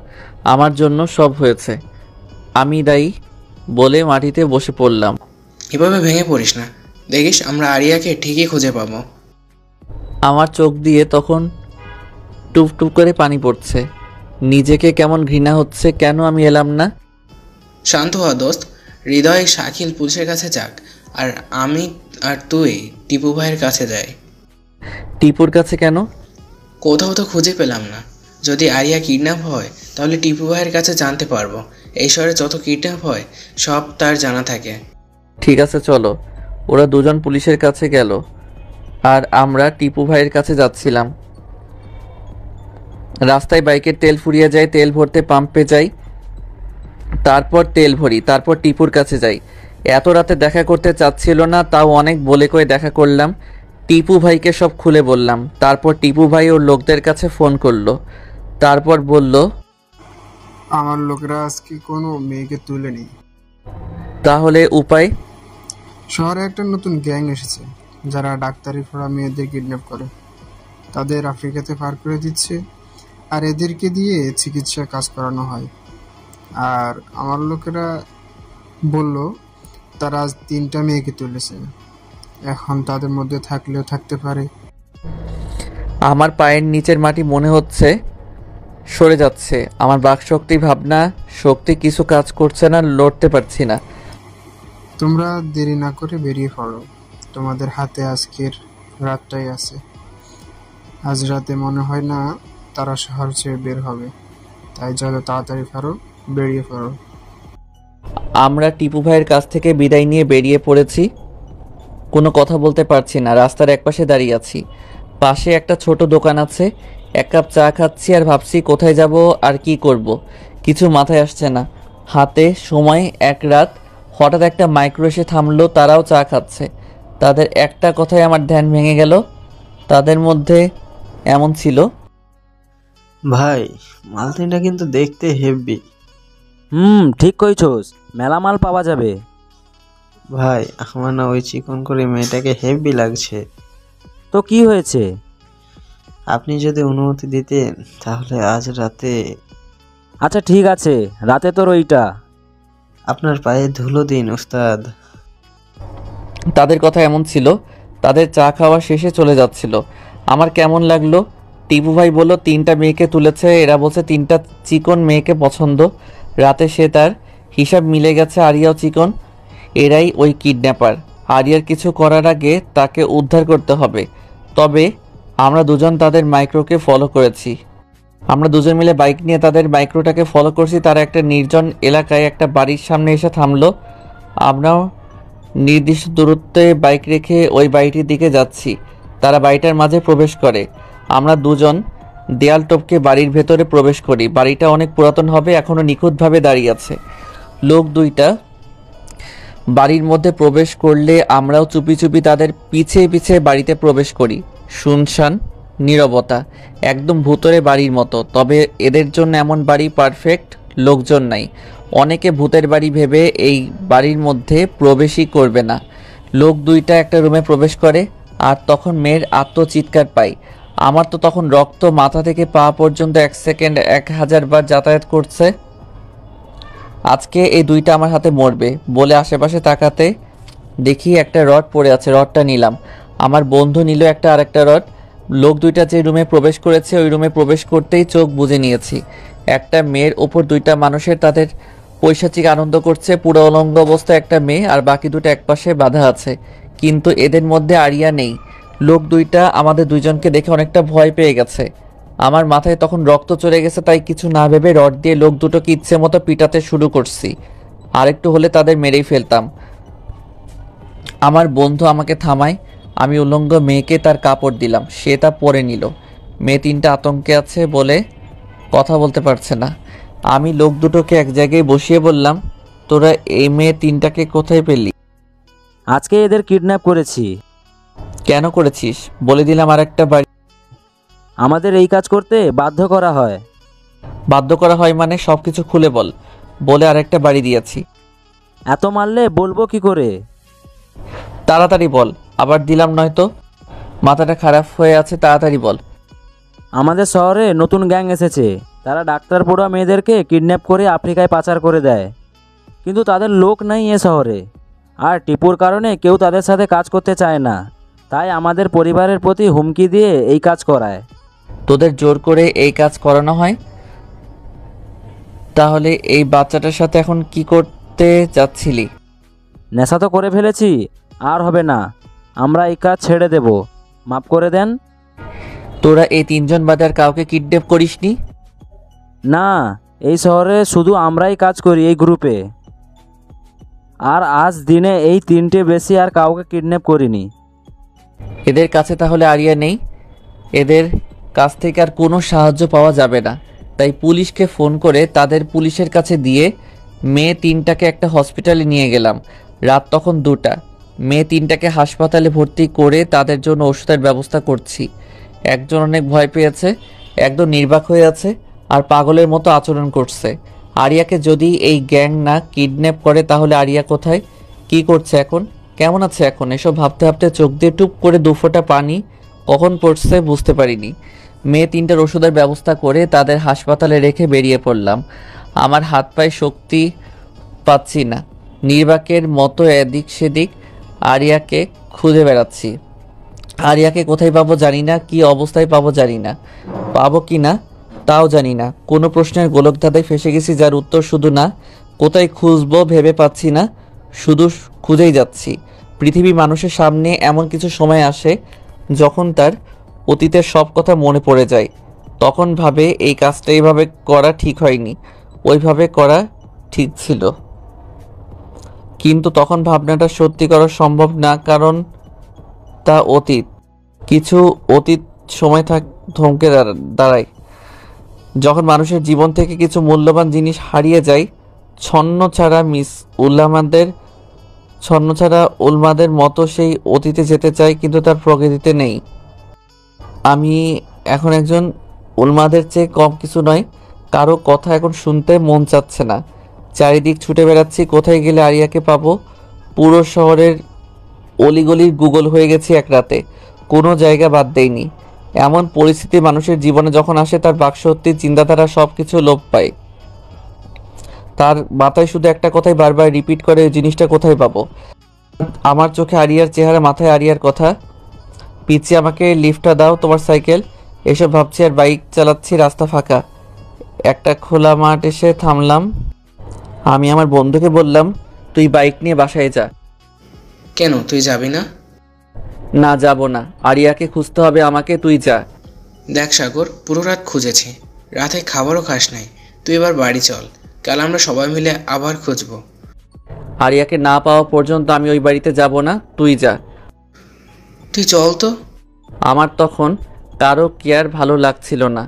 আমার জন্য সব হয়েছে, আমি দায়ী বলে মাটিতে বসে পড়লাম। এভাবে ভেঙে পড়িস না, দেখিস আমরা আরিয়াকে ঠিকই খুঁজে পাবো। আমার চোখ দিয়ে তখন টুপ টুপ করে পানি পড়ছে। নিজেকে কেমন ঘৃণা হচ্ছে, কেন আমি এলাম না। শান্ত হওয়া দোস্ত। হৃদয় শাকিল পুলিশের কাছে যাক, আর আমি আর তুই টিপু ভাইয়ের কাছে যাই। টিপুর কাছে কেন? কোথাও তো খুঁজে পেলাম না। যদি আরিয়া কিডন্যাপ হয় তাহলে টিপু ভাইয়ের কাছে জানতে পারবো। এই শহরে যত কিডন্যাপ হয় সব তার জানা থাকে। ঠিক আছে চলো। ওরা দুজন পুলিশের কাছে গেল আর আমরা টিপু ভাইয়ের কাছে যাচ্ছিলাম। রাস্তায় বাইকের তেল ফুরিয়ে যায়, তেল ভরতে পাম্পে যাই, তারপর তেল ভরি, তারপর টিপুর কাছে যাই। এত রাতে দেখা করতে চাচ্ছিল না, তাও অনেক বলে কয়ে দেখা করলাম। টিপু ভাইকে সব খুলে বললাম। তারপর টিপু ভাই ওর লোকদের কাছে ফোন করলো। তারপর বলল, আমার লোকেরা আজকে কোনো মেয়েকে তুলেনি। তাহলে উপায়? শহরে একটা নতুন গ্যাং এসেছে যারা ডাক্তারি পড়া মেয়েদের কিডন্যাপ করে, তাদের আফ্রিকাতে পার করে দিচ্ছে, আর এদেরকে দিয়ে চিকিৎসার কাজ করানো হয়। আর আমার লোকেরা বলল তারা আজ 3টা মেয়েকে তুলেছে। এখন তাদের মধ্যে থাকলেও থাকতে পারে। আমার পায়ের নিচের মাটি মনে হচ্ছে সরে যাচ্ছে। আমার বাকশক্তি, ভাবনা শক্তি কিছু কাজ করছে না, লড়তে পারছি না। তোমরা দেরি না করে বেরিয়ে পড়ো, তোমাদের হাতে আজকের রাতটাই আছে। আজ রাতে মনে হয় না তারা শহর ছেড়ে বের হবে, তাই যত তাড়াতাড়ি পারো বেরিয়ে পড়ো। আমরা টিপু ভাইয়ের কাছ থেকে বিদায় নিয়ে বেরিয়ে পড়েছি। কোনো কথা বলতে পারছি না। রাস্তার একপাশে দাঁড়িয়ে আছি। পাশে একটা ছোট দোকান আছে। 1 কাপ চা খাচ্ছি আর ভাবছি কোথায় যাব আর কি করব। কিছু মাথায় আসছে না। হাতে সময় 1 রাত। হঠাৎ একটা মাইক্রো এসে থামলো, তারাও চা খাচ্ছে। তাদের একটা কথায় আমার ধ্যান ভেঙে গেল। তাদের মধ্যে এমন ছিল, ভাই মাল তিনটা কিন্তু দেখতে হেভি। ঠিক কইছস, মেলা মাল পাওয়া যাবে। ভাই আমার না ওই চিকন করে মেয়েটাকে হেভি লাগছে। তো কি হয়েছে? আপনি যদি অনুমতি দিতেন তাহলে আজ রাতে আচ্ছা ঠিক আছে, রাতে তোর ওইটা। আপনার পায়ে ধুলো দিন ওস্তাদ। তাদের কথা এমন ছিল, তাদের চা খাওয়া শেষে চলে যাচ্ছিল। আমার কেমন লাগলো। টিপু ভাই বলল 3টা মেয়েকে তুলেছে, এরা বলছে 3টা চিকন মেয়েকে পছন্দ। রাতে সে তার হিসাব মিলে গেছে, আরিয়াও চিকন। এরাই ওই কিডন্যাপার। আরিয়ার কিছু করার আগে তাকে উদ্ধার করতে হবে। তবে আমরা দুজন তাদের মাইক্রোকে ফলো করেছি। আমরা দুজন মিলে বাইক নিয়ে তাদের মাইক্রোটাকে ফলো করছি। তারা একটা নির্জন এলাকায় একটা বাড়ির সামনে এসে থামলো। আমরাও নির্দিষ্ট দূরত্বে বাইক রেখে ওই বাড়িটির দিকে যাচ্ছি। তারা বাড়িটার মাঝে প্রবেশ করে। আমরা দুজন দেয়াল টপকে বাড়ির ভেতরে প্রবেশ করি। বাড়িটা অনেক পুরাতন হবে, এখনও নিখুঁতভাবে দাঁড়িয়ে আছে। লোক দুইটা বাড়ির মধ্যে প্রবেশ করলে আমরাও চুপি চুপি তাদের পিছে পিছে বাড়িতে প্রবেশ করি। শুনশান নীরবতা, একদম ভূতরে বাড়ির মতো। তবে এদের জন্য এমন বাড়ি পারফেক্ট, লোকজন নাই। অনেকে ভূতের বাড়ি ভেবে এই বাড়ির মধ্যে প্রবেশই করবে না। লোক দুইটা একটা রুমে প্রবেশ করে, আর তখন মেয়ের আত্মচিৎকার পাই। আমার তো তখন রক্ত মাথা থেকে পা পর্যন্ত 1 সেকেন্ড 1000 বার যাতায়াত করছে। আজকে এই দুইটা আমার হাতে মরবে বলে আশেপাশে তাকাতে দেখি একটা রড পড়ে আছে। রডটা নিলাম। আমার বন্ধু নিল আরেকটা রড। লোক দুইটা যে রুমে প্রবেশ করেছে ওই রুমে প্রবেশ করতেই চোখ বুজে নিয়েছি। একটা মেয়ের ওপর দুইটা মানুষের তাদের পৈশাচিক আনন্দ করছে। পুরো অলঙ্গ অবস্থায় একটা মেয়ে, আর বাকি দুটো একপাশে বাঁধা আছে, কিন্তু এদের মধ্যে আরিয়া নেই। লোক দুইটা আমাদের দুইজনকে দেখে অনেকটা ভয় পেয়ে গেছে। আমার মাথায় তখন রক্ত চলে গেছে, তাই কিছু না ভেবে রড দিয়ে লোক দুটোকে ইচ্ছে মতো পিটাতে শুরু করছি। আরেকটু হলে তাদের মেরেই ফেলতাম। আমার বন্ধু আমাকে থামায়। আমি উলঙ্গ মেয়েকে তার কাপড় দিলাম, সে তা পরে নিল। মেয়ে 3টা আতঙ্কে আছে বলে কথা বলতে পারছে না। আমি লোক দুটোকে এক জায়গায় বসিয়ে বললাম, তোরা এই মেয়ে 3টাকে কোথায় পেলি? আজকে এদের কিডন্যাপ করেছি। কেন করেছিস? বলে দিলাম আরেকটা বাড়ি। আমাদের এই কাজ করতে বাধ্য করা হয়। বাধ্য করা হয় মানে সবকিছু খুলে বল। বলে আরেকটা বাড়ি দিয়েছি। এত মারলে বলবো কি করে? তাড়াতাড়ি বল, আবার দিলাম নয়তো। মাথাটা খারাপ হয়ে আছে, তাড়াতাড়ি বল। আমাদের শহরে নতুন গ্যাং এসেছে। তারা ডাক্তার পড়ুয়া মেয়েদেরকে কিডন্যাপ করে আফ্রিকায় পাচার করে দেয়, কিন্তু তাদের লোক নাই এ শহরে। আর টিপুর কারণে কেউ তাদের সাথে কাজ করতে চায় না, তাই আমাদের পরিবারের প্রতি হুমকি দিয়ে এই কাজ করায়। তোদের জোর করে এই কাজ করানো হয়? তাহলে এই বাচ্চাটার সাথে এখন কি করতে যাচ্ছিলি? নেশা তো করে ফেলেছি, আর হবে না। আমরা এই কাজ ছেড়ে দেব, মাফ করে দেন। তোরা এই 3জন বাদে আর কাউকে কিডন্যাপ করিসনি? না, এই শহরে শুধু আমরাই কাজ করি এই গ্রুপে। আর আজ দিনে এই 3টে বেশি আর কাউকে কিডন্যাপ করিনি। এদের কাছে তাহলে আরিয়া নেই। এদের কাছ থেকে আর কোনো সাহায্য পাওয়া যাবে না। তাই পুলিশকে ফোন করে তাদের পুলিশের কাছে দিয়ে মেয়ে 3টাকে একটা হসপিটালে নিয়ে গেলাম। রাত তখন 2টা। মেয়ে 3টাকে হাসপাতালে ভর্তি করে তাদের জন্য ওষুধের ব্যবস্থা করছি। একজন অনেক ভয় পেয়েছে, একদম নির্বাক হয়ে আছে আর পাগলের মতো আচরণ করছে। আরিয়াকে যদি এই গ্যাং না কিডন্যাপ করে তাহলে আরিয়া কোথায়, কি করছে এখন, কেমন আছে এখন, এসব ভাবতে ভাবতে চোখ দিয়ে টুপ করে 2 ফোঁটা পানি কখন পড়ছে বুঝতে পারিনি। মেয়ে 3টার ওষুধের ব্যবস্থা করে তাদের হাসপাতালে রেখে বেরিয়ে পড়লাম। আমার হাত পায়ে শক্তি পাচ্ছি না, নির্বাকের মতো এদিক সেদিক আরিয়াকে খুঁজে বেড়াচ্ছি। আরিয়াকে কোথায় পাবো জানি না, কি অবস্থায় পাবো জানি না, পাবো কি না তাও জানি না। কোনো প্রশ্নের গোলকধাঁধায় ফেসে গেছি যার উত্তর শুধু না। কোথায় খুঁজবো ভেবে পাচ্ছি না, শুধু খুঁজেই যাচ্ছি। পৃথিবী মানুষের সামনে এমন কিছু সময় আসে যখন তার অতীতের সব কথা মনে পড়ে যায়। তখন ভাবে এই কাজটা এইভাবে করা ঠিক হয়নি, ওইভাবে করা ঠিক ছিল। কিন্তু তখন ভাবনাটা সত্যি করা সম্ভব না, কারণ তা অতীত। কিছু অতীত সময় থমকে দাঁড়ায় যখন মানুষের জীবন থেকে কিছু মূল্যবান জিনিস হারিয়ে যায়। ছন্ন ছাড়া মিস উল্লামাদের ছন্নছাড়া উন্মাদের মতো সেই অতীতে যেতে চায়, কিন্তু তার প্রকৃতিতে নেই। আমি এখন একজন উন্মাদের চেয়ে কম কিছু নয়। কারো কথা এখন শুনতে মন চাচ্ছে না। চারিদিক ছুটে বেড়াচ্ছি, কোথায় গেলে আরিয়াকে পাবো। পুরো শহরের অলিগলির গুগল হয়ে গেছি এক রাতে, কোনো জায়গা বাদ দেয়নি। এমন পরিস্থিতি মানুষের জীবনে যখন আসে, তার বাকশক্তি, চিন্তাধারা সব কিছু লোপ পায়। তার মাথায় শুধু একটা কথাই বারবার রিপিট করে, এই জিনিসটা কোথায় পাবো। আমার চোখে আরিয়ার চেহারা, মাথায় আরিয়ার কথা। পিছিয়ে আমাকে লিফটটা দাও, তোমার সাইকেল। এসব ভাবছি আর বাইক চালাচ্ছি, রাস্তা ফাঁকা। একটা খোলা মাঠ এসে থামলাম। আমি আমার বন্ধুকে বললাম, তুই বাইক নিয়ে বাসায় যা। কেন, তুই যাবি না? না, যাব না। আরিয়াকে খুঁজতে হবে আমাকে, তুই যা। দেখ সাগর, পুরো রাত খুঁজেছি, রাতে খাবারও খাস নাই। তুই এবার বাড়ি চল, কাল আমরা সবাই মিলে আবার খুঁজবো। আরিয়াকে না পাওয়া পর্যন্ত আমি ওই বাড়িতে যাব না, তুই যা। তুই চল তো। আমার তখন কারো কেয়ার ভালো লাগছিল না।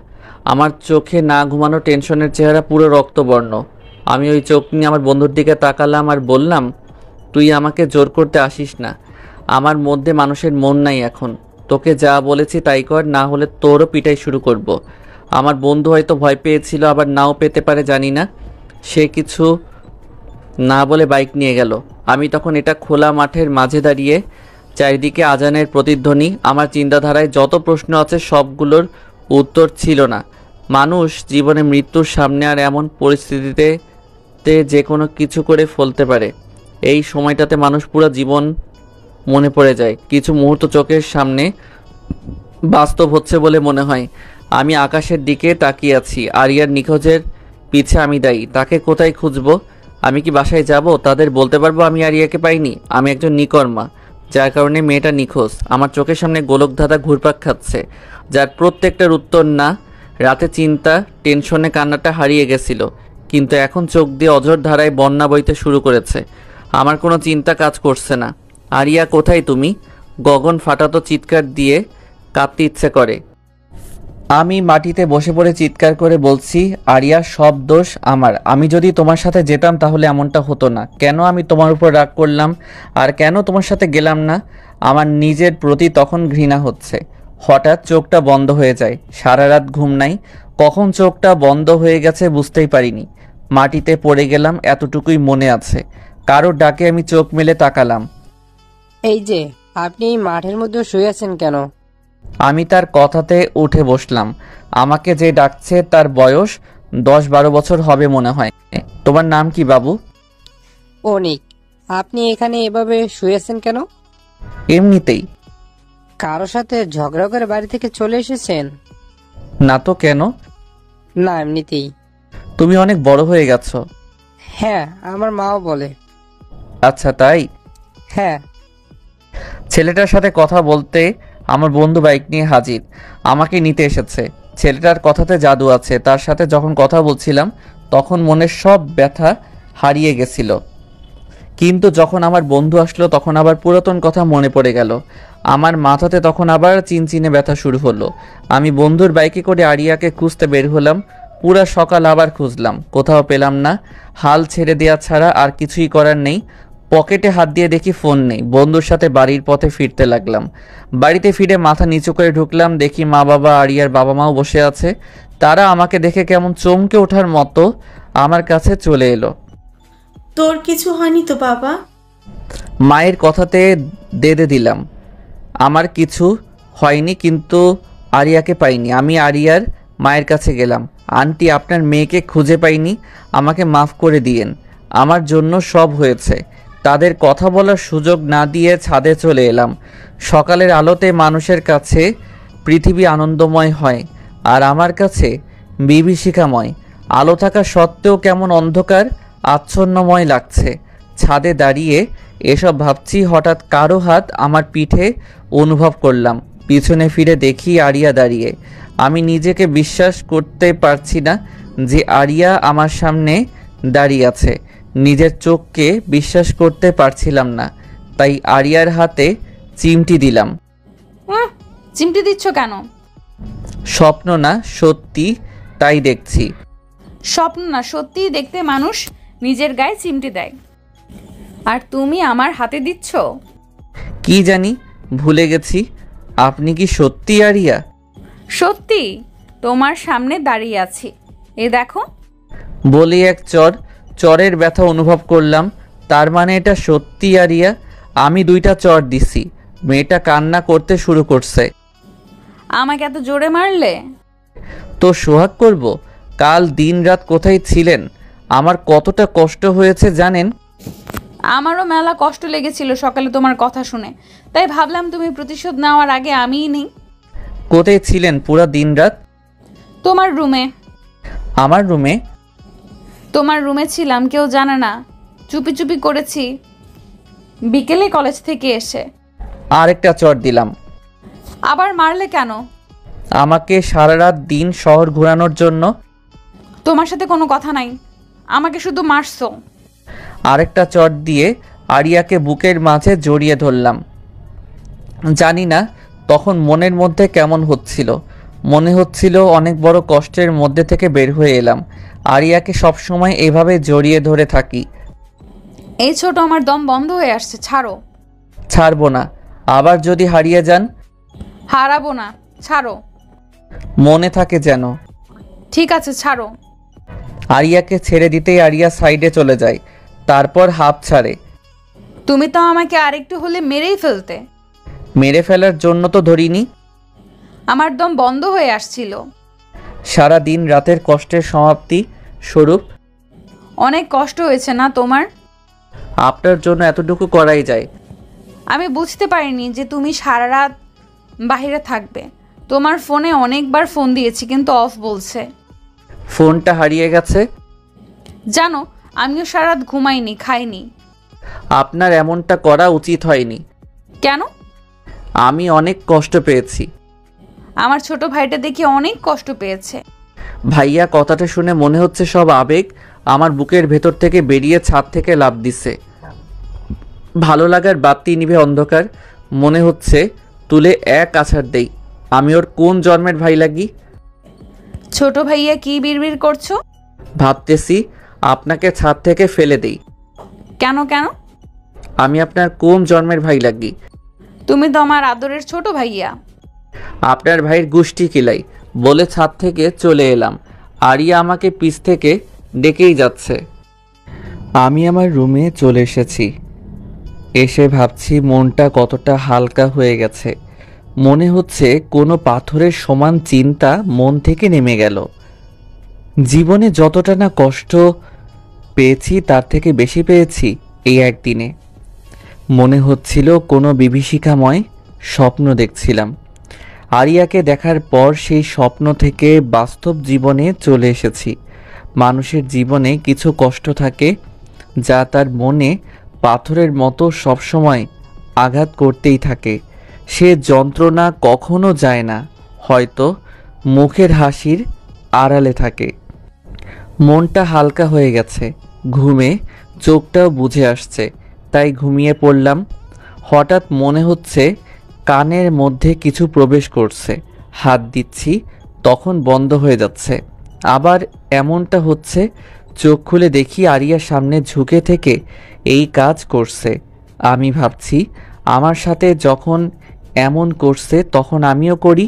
আমার চোখে না ঘুমানো টেনশনের চেহারা পুরো রক্তবর্ণ। আমি ওই চোখ নিয়ে আমার বন্ধুর দিকে তাকালাম আর বললাম, তুই আমাকে জোর করতে আসিস না। আমার মধ্যে মানুষের মন নাই এখন। তোকে যা বলেছি তাই কর, না হলে তোরও পিটাই শুরু করব। আমার বন্ধু হয়তো ভয় পেয়েছিল, আবার নাও পেতে পারে, জানি না। সে কিছু না বলে বাইক নিয়ে গেল। আমি তখন এটা খোলা মাঠের মাঝে দাঁড়িয়ে, চারিদিকে আজানের প্রতিধ্বনি। আমার চিন্তাধারায় যত প্রশ্ন আছে সবগুলোর উত্তর ছিল না। মানুষ জীবনে মৃত্যুর সামনে আর এমন পরিস্থিতিতে যে কোনো কিছু করে ফেলতে পারে। এই সময়টাতে মানুষ পুরো জীবন মনে পড়ে যায়। কিছু মুহূর্ত চোখের সামনে বাস্তব হচ্ছে বলে মনে হয়। আমি আকাশের দিকে তাকিয়ে আছি। আরিয়ার নিখোঁজের পিছে আমি দায়ী। তাকে কোথায় খুঁজবো? আমি কি বাসায় যাব? তাদের বলতে পারবো আমি আরিয়াকে পাইনি? আমি একজন নিকর্মা, যার কারণে মেয়েটা নিখোঁজ। আমার চোখের সামনে গোলকধাঁধা ঘুরপাক খাচ্ছে, যার প্রত্যেকটার উত্তর না। রাতে চিন্তা, টেনশনে কান্নাটা হারিয়ে গেছিল, কিন্তু এখন চোখ দিয়ে অঝোর ধারায় বন্যা বইতে শুরু করেছে। আমার কোনো চিন্তা কাজ করছে না। আরিয়া কোথায় তুমি? গগন ফাটাতো চিৎকার দিয়ে কাঁদতে ইচ্ছে করে। আমি মাটিতে বসে পড়ে চিৎকার করে বলছি, আরিয়া, সব দোষ আমার। আমি যদি তোমার সাথে যেতাম তাহলে এমনটা হতো না। কেন আমি তোমার উপর রাগ করলাম, আর কেন তোমার সাথে গেলাম না? আমার নিজের প্রতি তখন ঘৃণা হচ্ছে। হঠাৎ চোখটা বন্ধ হয়ে যায়। সারা রাত ঘুম নাই, কখন চোখটা বন্ধ হয়ে গেছে বুঝতেই পারিনি। মাটিতে পড়ে গেলাম, এতটুকুই মনে আছে। কারোর ডাকে আমি চোখ মেলে তাকালাম। এই যে, আপনি এই মাঠের মধ্যে শুয়ে আছেন কেন? আমি তার কথাতে উঠে বসলাম। আমাকে যে ডাকছে তার বয়স 10-12 বছর হবে মনে হয়। তোমার নাম কি বাবু? অনিক। আপনি এখানে এভাবে শুয়ে আছেন কেন? এমনিতেই। কারো সাথে ঝগড়া করে বাড়ি থেকে চলে এসেছেন? না তো, কেন? না, এমনিতেই। তুমি অনেক বড় হয়ে গেছো। হ্যাঁ, আমার মাও বলে। আচ্ছা, তাই? হ্যাঁ। ছেলেটার সাথে কথা বলতে আমার বন্ধু বাইক নিয়ে হাজির, আমাকে নিতে এসেছে। ছেলেটার কথাতে জাদু আছে। তার সাথে যখন কথা বলছিলাম তখন মনের সব ব্যথা হারিয়ে গেছিল, কিন্তু যখন আমার বন্ধু আসলো তখন আবার পুরাতন কথা মনে পড়ে গেল। আমার মাথাতে তখন আবার চিনচিনে ব্যথা শুরু হলো। আমি বন্ধুর বাইকে করে আরিয়াকে খুঁজতে বের হলাম। পুরা সকাল আবার খুঁজলাম, কোথাও পেলাম না। হাল ছেড়ে দেওয়া ছাড়া আর কিছুই করার নেই। পকেটে হাত দিয়ে দেখি ফোন নেই। বন্ধুর সাথে বাড়ির পথে ফিরতে লাগলাম। বাড়িতে ফিরে মাথা নিচু করে ঢুকলাম, দেখি মা বাবা, আরিয়ার বাবা মাও বসে আছে। তারা আমাকে দেখে কেমন চমকে ওঠার মতো আমার কাছে চলে এলো। তোর কিছু হয়নি তো বাবা? মায়ের কথাতে দে দিলাম। আমার কিছু হয়নি, কিন্তু আরিয়াকে পাইনি। আমি আরিয়ার মায়ের কাছে গেলাম। আন্টি, আপনার মেয়েকে খুঁজে পাইনি, আমাকে মাফ করে দিয়েন। আমার জন্য সব হয়েছে। তাদের কথা বলার সুযোগ না দিয়ে ছাদে চলে এলাম। সকালের আলোতে মানুষের কাছে পৃথিবী আনন্দময় হয়, আর আমার কাছে বিভীষিকাময়। আলো থাকা সত্ত্বেও কেমন অন্ধকার আচ্ছন্নময় লাগছে। ছাদে দাঁড়িয়ে এসব ভাবছি, হঠাৎ কারো হাত আমার পিঠে অনুভব করলাম। পিছনে ফিরে দেখি আরিয়া দাঁড়িয়ে। আমি নিজেকে বিশ্বাস করতে পারছি না যে আরিয়া আমার সামনে দাঁড়িয়ে আছে। নিজের চোখকে বিশ্বাস করতে পারছিলাম না, তাই আরিয়ার হাতে চিমটি দিলাম। চিমটি দিচ্ছ কেন? স্বপ্ন না সত্যি, তাই দেখছি। স্বপ্ন না সত্যি দেখতে মানুষ নিজের গায়ে চিমটি দেয়। আর তুমি আমার হাতে দিচ্ছ? কি জানি, ভুলে গেছি। আপনি কি সত্যি আরিয়া? সত্যি, তোমার সামনে দাঁড়িয়ে আছি, এ দেখো। বলি এক চরের ব্যথা অনুভব করলাম। তার মানে এটা সত্যি আরিয়া? আমি 2টা চর দিছি, মেয়েটা কান্না করতে শুরু করছে। আমাকে এত জোরে মারলে? তো সোহাগ করব? কাল দিন রাত কোথায় ছিলেন? আমার কতটা কষ্ট হয়েছে জানেন? আমারও মেলা কষ্ট লেগেছিল সকালে তোমার কথা শুনে, তাই ভাবলাম তুমি প্রতিশোধ নেওয়ার আগে আমিই নেই। কোথায় ছিলেন পুরা দিন রাত? তোমার রুমে। আমার রুমে? তোমার রুমে ছিলাম, কেউ জানে না, চুপি চুপি করেছি বিকেলে কলেজ থেকে এসে। আরেকটা চর দিলাম। আবার মারলে কেন? আমাকে সারা রাত দিন শহর ঘোরানোর জন্য। তোমার সাথে কোনো কথা নাই, আমাকে শুধু মারছো। আরেকটা চট দিয়ে আরিয়াকে বুকের মাঝে জড়িয়ে ধরলাম। জানি না তখন মনের মধ্যে কেমন হচ্ছিল, মনে হচ্ছিল অনেক বড় কষ্টের মধ্যে থেকে বের হয়ে এলাম। আরিয়াকে সবসময় এভাবে জড়িয়ে ধরে থাকি। এই ছোট, আমার দম বন্ধ হয়ে আসছে, ছাড়ো। ছাড়বো না। আবার যদি হারিয়ে যান? হারাবো না, ছাড়ো। মনে থাকে যেন। ঠিক আছে, ছাড়ো। আরিয়াকে ছেড়ে দিতেই আরিয়া সাইডে চলে যায়, তারপর হাত ছাড়ে। তুমি তো আমাকে আরেকটু হলে মেরেই ফেলতে। মেরে ফেলার জন্য তো ধরিনি। আমার দম বন্ধ হয়ে আসছিল। সারা দিন রাতের কষ্টের সমাপ্তি স্বরূপ। অনেক কষ্ট হয়েছে না তোমার? আপনার জন্য এতটুকু করাই যায়। আমি বুঝতে পারিনি যে তুমি সারা রাত বাইরে থাকবে। তোমার ফোনে অনেকবার ফোন দিয়েছি কিন্তু অফ বলছে। ফোনটা হারিয়ে গেছে। জানো, আমিও সারা রাত ঘুমাইনি, খাইনি। আপনার এমনটা করা উচিত হয়নি। কেন? আমি অনেক কষ্ট পেয়েছি। আমার ছোট ভাইটা দেখি অনেক কষ্ট পেয়েছে। ভাইয়া কথাটা শুনে মনে হচ্ছে সব আবেগ আমার বুকের ভেতর থেকে বেরিয়ে ছাদ থেকে লাফ দিছে। ভালো লাগার বাতি নিভে অন্ধকার। মনে হচ্ছে তুলে এক আছাড় দেই। আমি ওর কোন জন্মের ভাই লাগি? ছোট ভাইয়া কি বিড়বিড় করছো? ভাবতেছি আপনাকে ছাদ থেকে ফেলে দেই। কেন কেন? আমি আপনার কোন জন্মের ভাই লাগি? তুমি তো আমার আদরের ছোট ভাইয়া। আপনার ভাইয়ের গুষ্টি কিলাই বলে ছাদ থেকে চলে এলাম। আরিয়া আমাকে পিছ থেকে ডেকেই যাচ্ছে। আমি আমার রুমে চলে এসেছি। এসে ভাবছি মনটা কতটা হালকা হয়ে গেছে। মনে হচ্ছে কোনো পাথরের সমান চিন্তা মন থেকে নেমে গেল। জীবনে যতটা না কষ্ট পেয়েছি তার থেকে বেশি পেয়েছি এই একদিনে। মনে হচ্ছিল কোনো বিভীষিকাময় স্বপ্ন দেখছিলাম। আরিয়াকে দেখার পর সেই স্বপ্ন থেকে বাস্তব জীবনে চলে এসেছি। মানুষের জীবনে কিছু কষ্ট থাকে যা তার মনে পাথরের মতো সবসময় আঘাত করতেই থাকে। সে যন্ত্রণা কখনো যায় না, হয়তো মুখের হাসির আড়ালে থাকে। মনটা হালকা হয়ে গেছে, ঘুমে চোখটাও বুঝে আসছে, তাই ঘুমিয়ে পড়লাম। হঠাৎ মনে হচ্ছে কানের মধ্যে কিছু প্রবেশ করছে। হাত দিচ্ছি, তখন বন্ধ হয়ে যাচ্ছে। আবার এমনটা হচ্ছে, চোখ খুলে দেখি আরিয়ার সামনে ঝুঁকে থেকে এই কাজ করছে। আমি ভাবছি আমার সাথে যখন এমন করছে তখন আমিও করি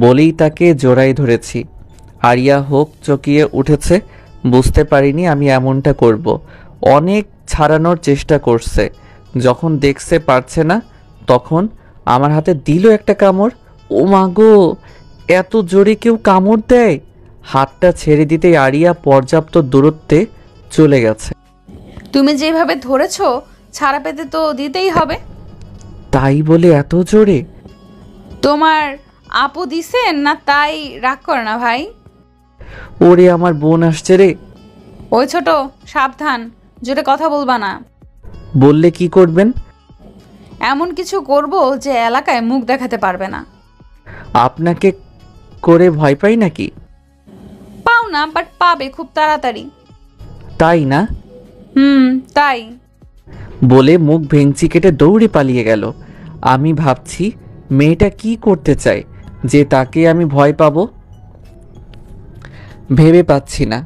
বলেই তাকে জড়াই ধরেছি। আরিয়া হোক চকিয়ে উঠেছে, বুঝতে পারিনি আমি এমনটা করব। অনেক ছাড়ানোর চেষ্টা করছে, যখন দেখছে পারছে না তখন আমার হাতে দিল একটা কামড়। ও মা গো, এত জোরে কেউ কামড় দেয়? হাতটা ছেড়ে দিতেই আরিয়া পর্যাপ্ত দূরত্বে চলে গেছে। তুমি যেভাবে ধরেছো ছাড়া পেতে তো দিতেই হবে। তাই বলে এত জোরে? তোমার আপু দিছেন না তাই রাগ করে না ভাই? ওরে আমার বোন আসছে রে। ওই ছোট, সাবধান, জোরে কথা বলবা না। বললে কি করবেন? এমন কিছু করব যে এলাকায় মুখ দেখাতে পারবে না। আপনাকে করে ভয় পাই নাকি? পাও না, বাট পাবে খুব তাড়াতাড়ি। তাই না? তাই বলে মুখ ভেঙচি কেটে দৌড়ে পালিয়ে গেল। আমি ভাবছি মেয়েটা কি করতে চায় যে তাকে আমি ভয় পাবো? ভেবে পাচ্ছি না,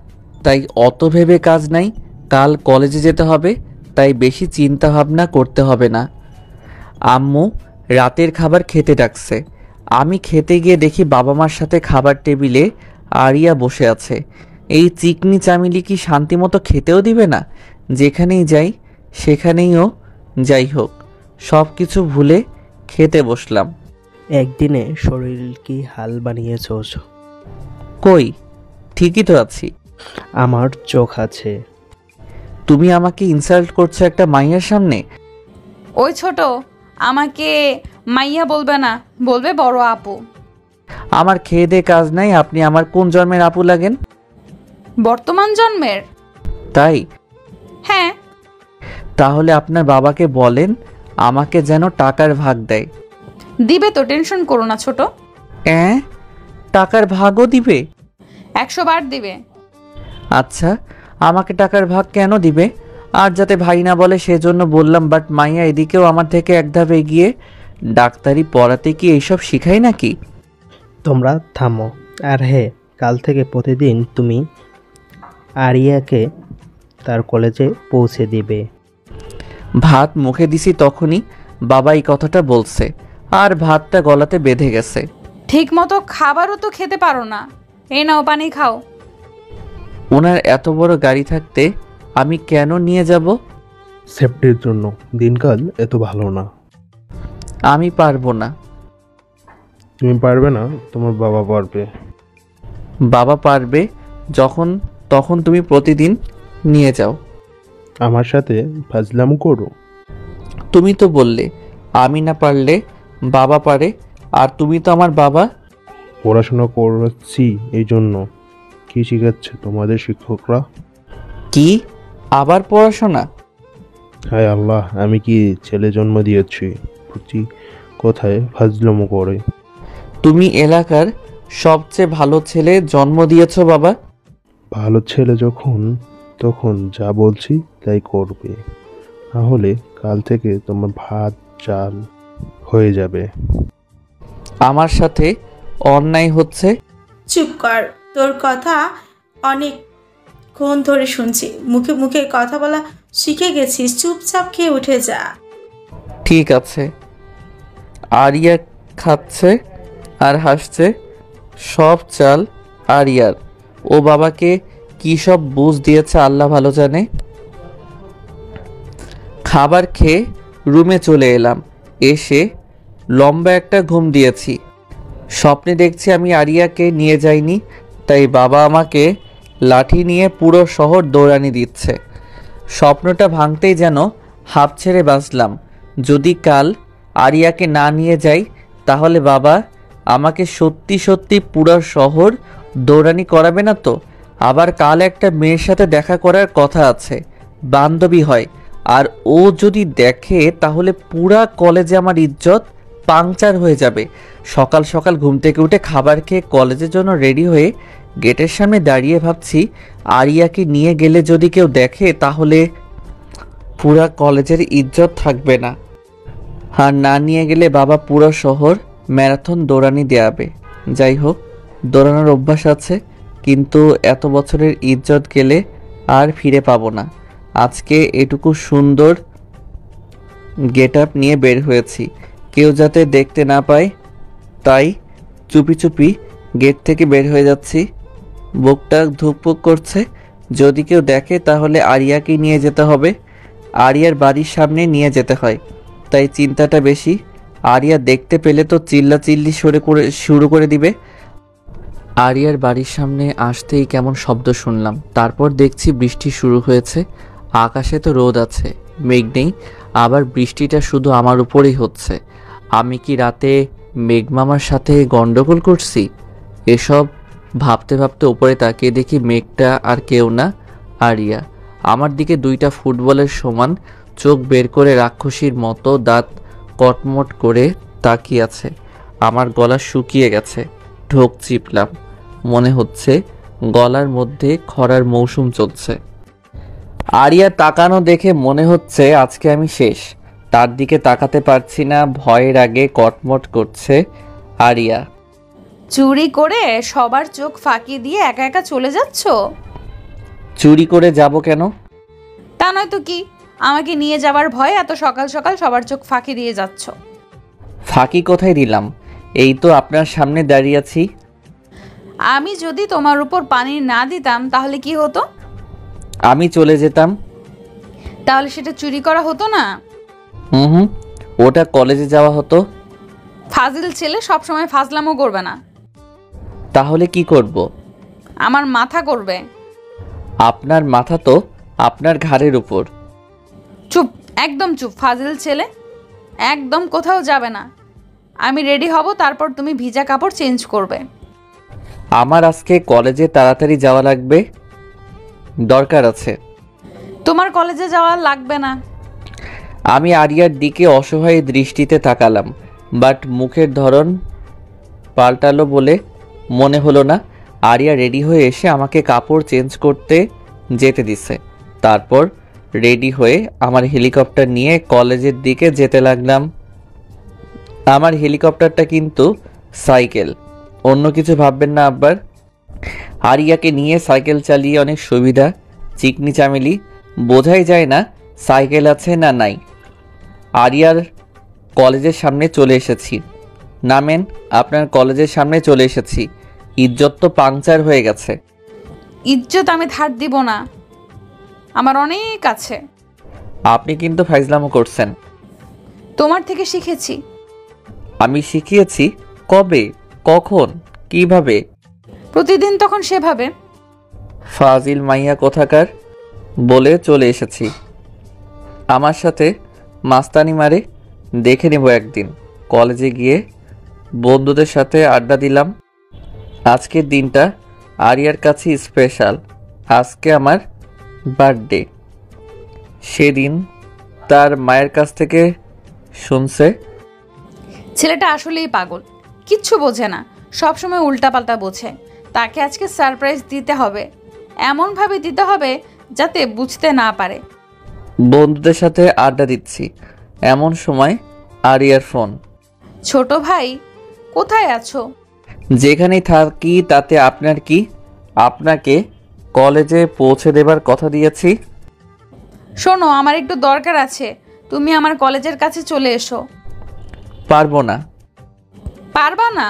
তাই অত ভেবে কাজ নাই। কাল কলেজে যেতে হবে, তাই বেশি চিন্তা ভাবনা করতে হবে না। আম্মু রাতের খাবার খেতে ডাকছে। আমি খেতে গিয়ে দেখি বাবা মার সাথে খাবার টেবিলে আরিয়া বসে আছে। এই চিকনি চামিলি কি শান্তিমতো খেতেও দিবে না? যেখানেই যাই সেখানেইও যাই হোক, সব কিছু ভুলে খেতে বসলাম। একদিনে শরীর কি হাল বানিয়েছোস? কই, ঠিকই তো আছি। আমার চোখ আছে। তুমি আমাকে ইনসাল্ট করছো একটা মাইয়ার সামনে? ওই ছোট, আমাকে মাইয়া বলবে না, বলবে বড় আপু। আমার খেয়ে দে কাজ নাই, আপনি আমার কোন জন্মের আপু লাগেন? বর্তমান জন্মের। তাই? হ্যাঁ। তাহলে আপনার বাবাকে বলেন আমাকে যেন টাকার ভাগ দেয়। দিবে তো, টেনশন করো না ছোট। টাকার ভাগও দিবে? 100 বার দিবে। আচ্ছা, আমাকে টাকার ভাগ কেন দিবে? আর যাতে ভাই না বলে সেজন্য বললাম। বাট মাইয়া এদিকেও আমার থেকে এক ধাপ এগিয়ে। ডাক্তারি পড়াতে কি এইসব শিখাই নাকি? তোমরা থামো। আর হ্যাঁ, কাল থেকে প্রতিদিন তুমি আরিয়াকে তার কলেজে পৌঁছে দিবে। ভাত মুখে দিছি তখনই বাবা এই কথাটা বলছে, আর ভাতটা গলাতে বেঁধে গেছে। ঠিক মতো খাবারও তো খেতে পারো না। এই নাও পানি খাও। ওনার এত বড় গাড়ি থাকতে আমি কেন নিয়ে যাব? সেফটির জন্য। দিনকাল এত ভালো না। আমি পারবো না। তুমি পারবে না, তোমার বাবা পারবে। বাবা পারবে যখন তখন তুমি প্রতিদিন নিয়ে যাও। আমার সাথে ফাজলাম করো। তুমি তো বললে আমি না পারলে বাবা পারে, আর তুমি তো আমার বাবা। পড়াশোনা করছি এই জন্য। কি শিখাচ্ছে তোমাদের শিক্ষকরা? কি আবার পড়াশোনা? হায় আল্লাহ, আমি কি ছেলে জন্ম দিয়েছি? প্রতি কোথায় ফাজলামো করে। তুমি এলাকার সবচেয়ে ভালো ছেলে জন্ম দিয়েছো বাবা। ভালো ছেলে যখন তখন যা বলছি তাই করবে, তাহলে কাল থেকে তোমার ভাত চাল হয়ে যাবে। আমার সাথে অন্যায় হচ্ছে। চুপ কর, তোর কথা অনেকক্ষণ ধরে শুনছি। মুখে মুখে কথা বলা শিখে গেছিস, চুপচাপ খেয়ে উঠে যা। ঠিক আছে। আরিয়া খাচ্ছে আর হাসছে। সব চাল আরিয়ার। ও বাবাকে কি সব বুঝ দিয়েছে আল্লাহ ভালো জানে। খাবার খেয়ে রুমে চলে এলাম। এসে লম্বা একটা ঘুম দিয়েছি। স্বপ্নে দেখছি আমি আরিয়াকে নিয়ে যাইনি, তাই বাবা আমাকে লাঠি নিয়ে পুরো শহর দৌড়ানি দিচ্ছে। স্বপ্নটা ভাঙতেই যেন হাঁপ ছেড়ে বাঁচলাম। যদি কাল আরিয়াকে না নিয়ে যাই তাহলে বাবা আমাকে সত্যি সত্যি পুরো শহর দৌড়ানি করাবে না তো? আবার কাল একটা মেয়ের সাথে দেখা করার কথা আছে, বান্ধবী হয়। আর ও যদি দেখে তাহলে পুরা কলেজে আমার ইজ্জত পাংচার হয়ে যাবে। সকাল সকাল ঘুম থেকে উঠে খাবার খেয়ে কলেজের জন্য রেডি হয়ে গেটের সামনে দাঁড়িয়ে ভাবছি আরিয়াকে নিয়ে গেলে যদি কেউ দেখে তাহলে পুরা কলেজের ইজ্জত থাকবে না। আর না নিয়ে গেলে বাবা পুরো শহর ম্যারাথন দৌড়ানি দেয়াবে। যাই হোক, দৌড়ানোর অভ্যাস আছে, কিন্তু এত বছরের ইজ্জত গেলে আর ফিরে পাবো না। আজকে এটুকু সুন্দর গেট আপ নিয়ে বের হয়েছি, কেউ যাতে দেখতে না পায়, তাই চুপি চুপি গেট থেকে বের হয়ে যাচ্ছি। বুকটা ধুকপুক করছে। যদি কেউ দেখে তাহলে আরিয়াকে নিয়ে যেতে হবে। আরিয়ার বাড়ির সামনে নিয়ে যেতে হয়, তাই চিন্তাটা বেশি। আরিয়া দেখতে পেলে তো চিল্লাচিল্লি শুরু করে দিবে। আরিয়ার বাড়ির সামনে আসতেই কেমন শব্দ শুনলাম। তারপর দেখছি বৃষ্টি শুরু হয়েছে। আকাশে তো রোদ আছে, মেঘ নেই। আবার বৃষ্টিটা শুধু আমার উপরেই হচ্ছে। আমি কি রাতে মেঘমামার সাথে গন্ডগোল করছি? এসব ভাবতে ভাবতে উপরে তাকিয়ে দেখি মেঘটা আর কেউ না, আরিয়া। আমার দিকে দুইটা ফুটবলের সমান চোখ বের করে রাক্ষসীর মতো দাঁত কটমট করে তাকিয়ে আছে। আমার গলা শুকিয়ে গেছে। ঢোক চিপলাম, মনে হচ্ছে গলার মধ্যে খরার মৌসুম চলছে। আরিয়া তাকানো দেখে মনে হচ্ছে আজকে আমি শেষ। তার দিকে তাকাতে পারছি না, ভয়ের আগে কটমট করছে আরিয়া। চুরি করে সবার চোখ ফাঁকি দিয়ে একা একা চলে যাচ্ছ? চুরি করে যাব কেন? তা নয় তো কি, আমাকে নিয়ে যাওয়ার ভয়ে এত সকাল সকাল সবার চোখ ফাঁকি দিয়ে যাচ্ছ। ফাঁকি কোথায় দিলাম? এই তো আপনার সামনে দাঁড়িয়ে আছি। আমি যদি তোমার উপর পানি না দিতাম তাহলে কি হতো? আমি চলে যেতাম। তাহলে সেটা চুরি করা হতো না? হুম, ওটা কলেজে যাওয়া হতো। ফাজিল ছেলে সবসময় ফাজলামো করবে না। তাহলে কি করব? আমার মাথা করবে। আপনার মাথা তো আপনার ঘাড়ের উপর। চুপ, একদম চুপ ফাজিল ছেলে, একদম কোথাও যাবে না। আমি রেডি হব, তারপর তুমি ভিজা কাপড় চেঞ্জ করবে। আমার আজকে কলেজে তাড়াতাড়ি যাওয়া লাগবে, দরকার আছে। তোমার কলেজে যাওয়া লাগবে না। আমি আরিয়ার দিকে অসহায় দৃষ্টিতে তাকালাম, বাট মুখের ধরন পাল্টালো বলে মনে হলো না। আরিয়া রেডি হয়ে এসে আমাকে কাপড় চেঞ্জ করতে যেতে দিছে। তারপর রেডি হয়ে আমার হেলিকপ্টার নিয়ে কলেজের দিকে যেতে লাগলাম। আমার হেলিকপ্টারটা কিন্তু সাইকেল, অন্য কিছু ভাববেন না আব্বার। আরিয়াকে নিয়ে সাইকেল চালিয়ে অনেক সুবিধা, চিকনি চামেলি, বোঝাই যায় না সাইকেল আছে না নাই। আরিয়ার কলেজের সামনে চলে এসেছি। নামেন, আপনার কলেজের সামনে চলে এসেছি। ইজ্জত তো পাংচার হয়ে গেছে। ইজ্জত আমি ধার দিব না, আমার অনেক আছে। আপনি কিন্তু ফাইজলামো করছেন। তোমার থেকে শিখেছি। আমি শিখিয়েছি? কবে, কখন, কিভাবে? প্রতিদিন তখন সেভাবে। ফাজিল মাইয়া কোথাকার, বলে চলে এসেছি। আমার সাথে মাস্তানি মারে, দেখে নেব একদিন। কলেজে গিয়ে বন্ধুদের সাথে আড্ডা দিলাম। আজকের দিনটা আরিয়ার কাছে স্পেশাল। আজকে আমার বার্থডে। সেদিন তার মায়ের কাছ থেকে শুনছে ছেলেটা আসলেই পাগল, কিচ্ছু বোঝে না, সবসময় উল্টাপাল্টা বোঝে। তাকে আজকে সারপ্রাইজ দিতে হবে, এমনভাবে দিতে হবে যাতে বুঝতে না পারে। বন্ধুদের সাথে আড্ডা দিচ্ছি, এমন সময় আরিয়ার ফোন। ছোট ভাই, কোথায় আছো? যেখানেই থাকি তাতে আপনার কি? আপনাকে কলেজে পৌঁছে দেবার কথা দিয়েছি। শোনো, আমার একটু দরকার আছে, তুমি আমার কলেজের কাছে চলে এসো। পারবো না। পারবা না?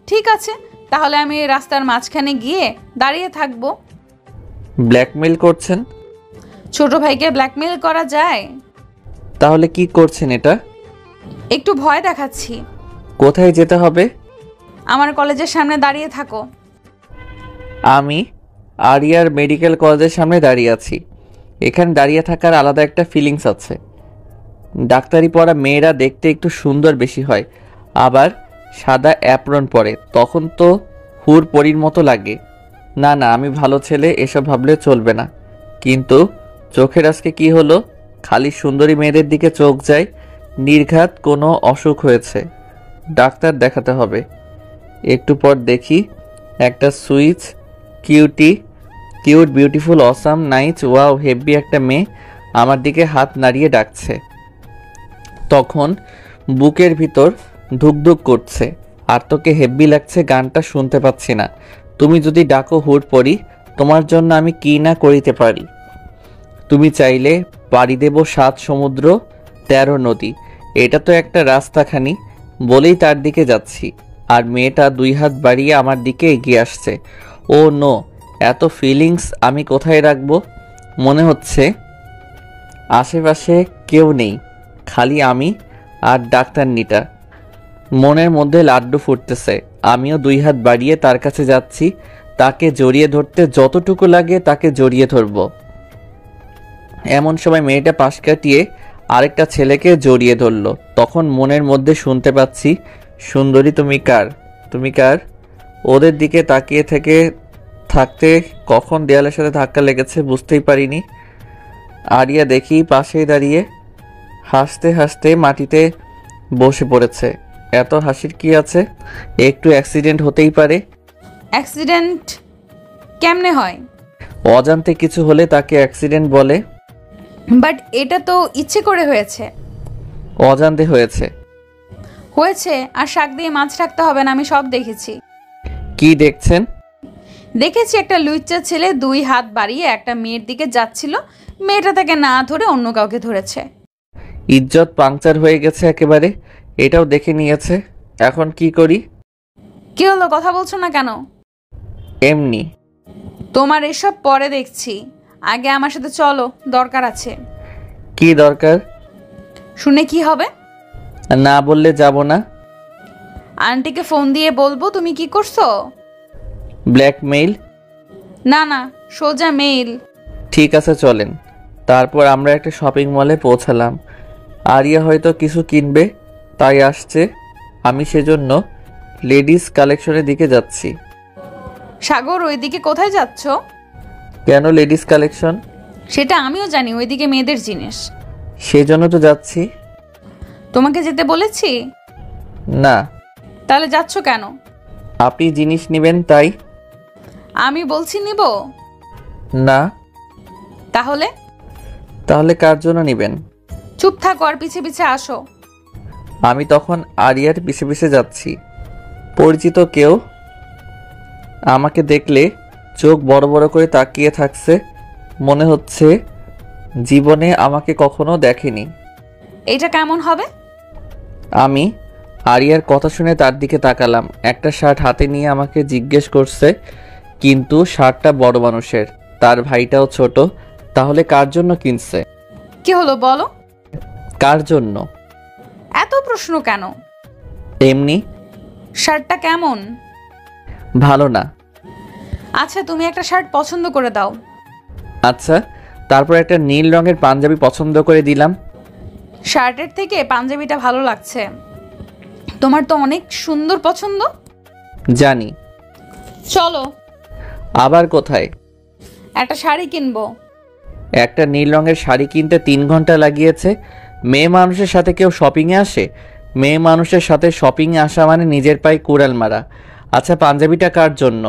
ঠিক আছে, তাহলে আমি রাস্তার মাঝখানে গিয়ে দাঁড়িয়ে থাকবো। ব্ল্যাকমেল করছেন? ছোট ভাইকে ব্ল্যাকমেল করা যায়? তাহলে কি করছেন এটা? একটু ভয় দেখাচ্ছি। কোথায় যেতে হবে? আমার কলেজের সামনে দাঁড়িয়ে থাকো। আমি আরিয়ার মেডিকেল কলেজের সামনে দাঁড়িয়ে আছি। এখানে দাঁড়িয়ে থাকার আলাদা একটা ফিলিংস আছে। ডাক্তারি পড়া মেয়েরা দেখতে একটু সুন্দর বেশি হয়, আবার সাদা অ্যাপ্রন পরে, তখন তো হুর পরীর মতো লাগে। না না, আমি ভালো ছেলে, এসব ভাবলে চলবে না। কিন্তু চোখের আজকে কি হলো? খালি সুন্দরী মেয়েদের দিকে চোখ যায়। নির্ঘাত কোনো অসুখ হয়েছে, ডাক্তার দেখাতে হবে। একটু পর দেখি একটা switch, cute, beautiful, awesome, nice, wow, heavy একটা মেয়ে আমার দিকে হাত নাড়িয়ে ডাকছে। তখন বুকের ভিতর ধুকধুক করছে। আর তোকে হেভি লাগছে, গানটা শুনতে পাচ্ছি না। তুমি যদি ডাকো হুট পড়ি, তোমার জন্য আমি কি না করিতে পারি। তুমি চাইলে পাড়ি দেব 7 সমুদ্র 13 নদী। এটা তো একটা রাস্তাখানি, বলেই তার দিকে যাচ্ছি। আর মেয়েটা 2 হাত বাড়িয়ে আমার দিকে এগিয়ে আসছে। ও নো, এত ফিলিংস আমি কোথায় রাখবো? মনে হচ্ছে আশেপাশে কেউ নেই, খালি আমি আর ডাক্তারনিটা। মনের মধ্যে লাড্ডু ফুটতেছে। আমিও 2 হাত বাড়িয়ে তার কাছে যাচ্ছি। তাকে জড়িয়ে ধরতে যতটুকু লাগে তাকে জড়িয়ে ধরব। এমন সময় মেয়েটা পাশ কাটিয়ে আরেকটা ছেলেকে জড়িয়ে ধরল। তখন মনের মধ্যে শুনতে পাচ্ছি, সুন্দরী তুমি কার, তুমি কার? ওদের দিকে তাকিয়ে থাকতে কখন দেয়ালের সাথে ধাক্কা লেগেছে বুঝতেই পারিনি। আরিয়া দেখি পাশেই দাঁড়িয়ে হাসতে হাসতে মাটিতে বসে পড়েছে। এত হাসির কি আছে? একটু অ্যাক্সিডেন্ট হতেই পারে। অ্যাক্সিডেন্ট কেমনে হয়? অজান্তে কিছু হলে তাকে অ্যাক্সিডেন্ট বলে। বাট এটা তো ইচ্ছে করে হয়েছে। অজান্তে হয়েছে। আর শাক দিয়ে মাছ রাখতে হবে না, আমি সব দেখেছি। কি দেখছেন? দেখেছি একটা লুচ্চা ছেলে 2 হাত বাড়িয়ে একটা মেয়ের দিকে যাচ্ছিল। মেয়েটা তাকে না ধরে অন্য কাউকে ধরেছে। ইজ্জত পাংচার হয়ে গেছে একেবারে, এটাও দেখে নিয়েছে। এখন কি করি? কি হলো, কথা বলছো না কেন? এমনি। তোমার এসব পরে দেখছি, আগে আমার সাথে চলো, দরকার আছে। কি দরকার? শুনে কি হবে? না বললে যাব না। আন্টিকে ফোন দিয়ে বলবো তুমি কি করছো। ব্ল্যাকমেইল? না না, সোজা মেইল। ঠিক আছে চলেন। তারপর আমরা একটা শপিং মলে পৌঁছালাম। আরিয়া হয়তো কিছু কিনবে তাই আসছে, আমি সেজন্য লেডিস কালেকশনের দিকে যাচ্ছি। সাগর, ওইদিকে কোথায় যাচ্ছ? কেন লেডিস কালেকশন? সেটা আমিও জানি, ওইদিকে মেয়েদের জিনিস। সেজন্য তো যাচ্ছি। তোমাকে যেতে বলেছি? না। তাহলে যাচ্ছ কেন? আপনি জিনিস নেবেন তাই। আমি বলছি নিব না। তাহলে? তাহলে কার জন্য নেবেন? চুপ থাকো আর পিছে পিছে আসো। আমি তখন আরিয়ার পিছে পিছে যাচ্ছি। পরিচিত কেউ আমাকে দেখলে চোখ বড় বড় করে তাকিয়ে থাকছে, মনে হচ্ছে জীবনে আমাকে কখনো দেখেনি। এটা কেমন হবে? আমি আরিয়ার কথা শুনে তার দিকে তাকালাম। একটা শার্ট হাতে নিয়ে আমাকে জিজ্ঞেস করছে, কিন্তু শার্টটা বড় মানুষের, তার ভাইটাও ছোট। তাহলে কার জন্য কিনছে? কি হলো বলো? কার জন্য? এত প্রশ্ন কেন? এমনি। শার্টটা কেমন? ভালো না। আচ্ছা, তুমি একটা শার্ট পছন্দ করে দাও। আচ্ছা, তারপর একটা নীল রঙের পাঞ্জাবি পছন্দ করে দিলাম। শার্টের থেকে পাঞ্জাবিটা ভালো লাগছে। তোমার তো অনেক সুন্দর পছন্দ। জানি। চলো। আবার কোথায়? একটা শাড়ি কিনবো। একটা নীল রঙের শাড়ি কিনতে 3 ঘন্টা লাগিয়েছে। মেয়ে মানুষের সাথে কেউ শপিংয়ে আসে? মেয়ে মানুষের সাথে শপিংয়ে আসা মানে নিজের পায়ে কুড়াল মারা। আচ্ছা, পাঞ্জাবিটা কার জন্য?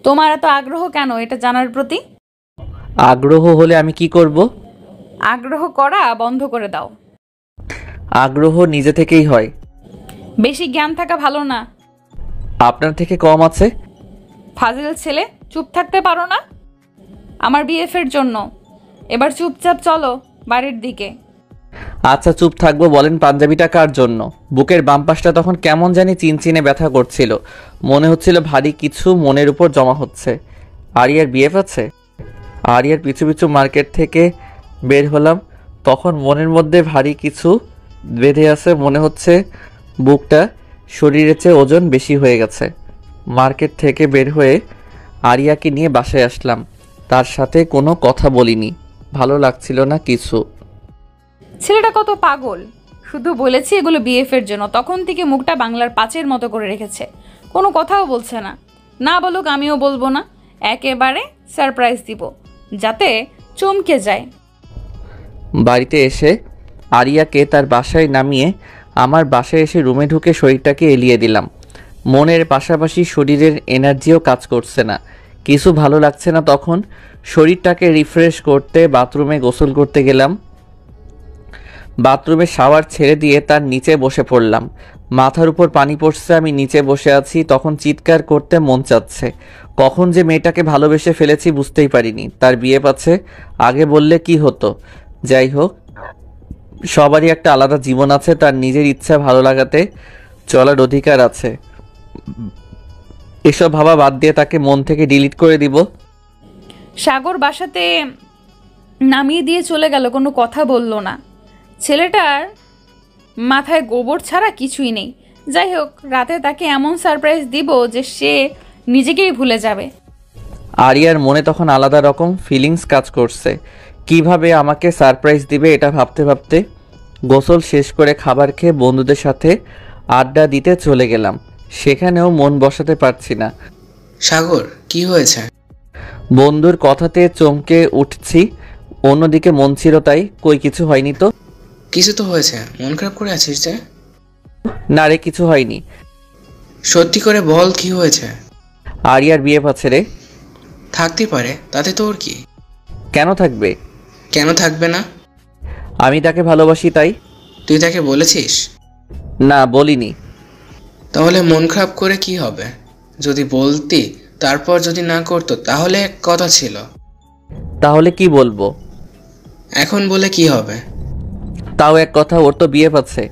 তোমার এত আগ্রহ কেন এটা জানার প্রতি? আগ্রহ হলে আমি কি করব? আগ্রহ করা বন্ধ করে দাও। আগ্রহ নিজে থেকেই হয়। বেশি জ্ঞান থাকা ভালো না। আপনার থেকে কম আছে। ফাজিল ছেলে, চুপ থাকতে পারো না? আমার বিএফের জন্য। এবার চুপচাপ চলো বাড়ির দিকে। আচ্ছা চুপ থাকবো। বলেন পাঞ্জাবিটা কার জন্য? বুকের বাম পাশটা তখন কেমন জানি চিনচিনে ব্যথা করছিল, মনে হচ্ছিল ভারী কিছু মনের উপর জমা হচ্ছে। আরিয়ার বিএফ আছে? আরিয়ার পিছু পিছু মার্কেট থেকে বের হলাম, তখন মনের মধ্যে ভারী কিছু বেঁধে আছে, মনে হচ্ছে বুকটা শরীরের চেয়ে ওজন বেশি হয়ে গেছে। মার্কেট থেকে বের হয়ে আরিয়াকে নিয়ে বাসায় আসলাম। তার সাথে কোনো কথা বলিনি, ভালো লাগছিল না কিছু। ছেলেটা কত পাগল! শুধু বলেছি এগুলো বিএফের জন্য, তখন থেকে মুখটা বাংলার পাঁচের মতো করে রেখেছে, কোনো কথাও বলছে না। না বলুক, আমিও বলবো না, একেবারে সারপ্রাইজ দিব যাতে চমকে যায়। বাড়িতে এসে আরিয়াকে তার বাসায় নামিয়ে আমার বাসায় এসে রুমে ঢুকে শরীরটাকে এলিয়ে দিলাম। মনের পাশাপাশি শরীরের এনার্জিও কাজ করছে না, কিছু ভালো লাগছে না। তখন শরীরটাকে রিফ্রেশ করতে বাথরুমে গোসল করতে গেলাম। বাথরুমে শাওয়ার ছেড়ে দিয়ে তার নিচে বসে পড়লাম। মাথার উপর পানি পড়ছে, আমি নিচে বসে আছি। তখন চিৎকার করতে মন চাচ্ছে। কখন যে মেয়েটাকে ভালোবেসে ফেলেছি বুঝতেই পারিনি। তার বিয়ে পাচ্ছে, আগে বললে কি হতো। যাই হোক, সবারই একটা আলাদা জীবন আছে, তার নিজের ইচ্ছা ভালো লাগাতে চলার অধিকার আছে। এসব ভাবা বাদ দিয়ে তাকে মন থেকে ডিলিট করে দিব। সাগর বাসাতে নামিয়ে দিয়ে চলে গেল, কোনো কথা বলল না। ছেলেটার মাথায় গোবর ছাড়া কিছুই নেই। যাই হোক, রাতে তাকে এমন সারপ্রাইজ দিব যে সে নিজেকেই ভুলে যাবে। আরিয়ার মনে তখন আলাদা রকম ফিলিংস কাজ করছে, কিভাবে আমাকে সারপ্রাইজ দিবে এটা ভাবতে ভাবতে গোসল শেষ করে খাবার খেয়ে বন্ধুদের সাথে আড্ডা দিতে চলে গেলাম। সেখানেও মন বসাতে পারছি না। সাগর, কি হয়েছে? বন্ধুর কথাতে চমকে উঠছি, অন্যদিকে মন ছিল তাই। কই কিছু হয়নি তো। কিছু তো হয়েছে, মন খারাপ করে আছিস যে? না রে, কিছু হয়নি। সত্যি করে বল, কি হয়েছে? আরিয়ার বিয়ে পাচ্ছে রে। থাকতে পারে, তাতে তোর কি? কেন থাকবে? কেন থাকবে না? আমি তাকে ভালোবাসি তাই। তুই তাকে বলেছিস? না, বলিনি। তাহলে মন খারাপ করে কি হবে? যদি বলতি, তারপর যদি না করতো তাহলে এক কথা ছিল। তাহলে কি বলবো? এখন বলে কি হবে? তাও এক কথা, ওর তো বিয়ে পাচ্ছে।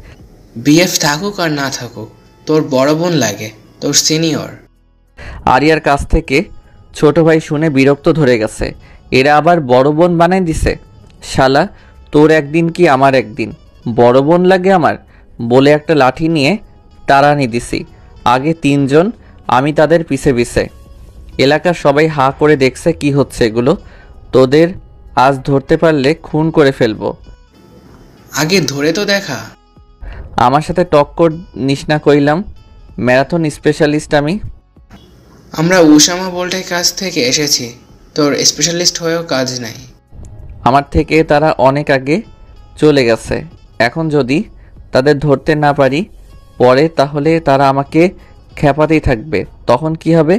বিএফ থাকুক আর না থাকুক, তোর বড় বোন লাগে, তোর সিনিয়র। আরিয়ার কাছ থেকে ছোট ভাই শুনে বিরক্ত ধরে গেছে। এরা আবার বড় বোন বানাই দিছে। শালা, তোর একদিন কি আমার একদিন, বড় বোন লাগে আমার বলে একটা লাঠি নিয়ে টারানি দিছি। আগে 3 জন, আমি তাদের পিছে পিছে। এলাকার সবাই হা করে দেখছে কি হচ্ছে এগুলো। তোদের আজ ধরতে পারলে খুন করে ফেলবো। আগে ধরে তো দেখা। আমার সাথে টক্কর নিস না কইলাম, ম্যারাথন স্পেশালিস্ট আমি। আমরা উসামা বোল্টের কাছ থেকে এসেছি, তোর স্পেশালিস্ট হয়েও কাজ নাই। আমার থেকে তারা অনেক আগে চলে গেছে। এখন যদি তাদের ধরতে না পারি পরে, তাহলে তারা আমাকে খেপাতেই থাকবে। তখন কি হবে?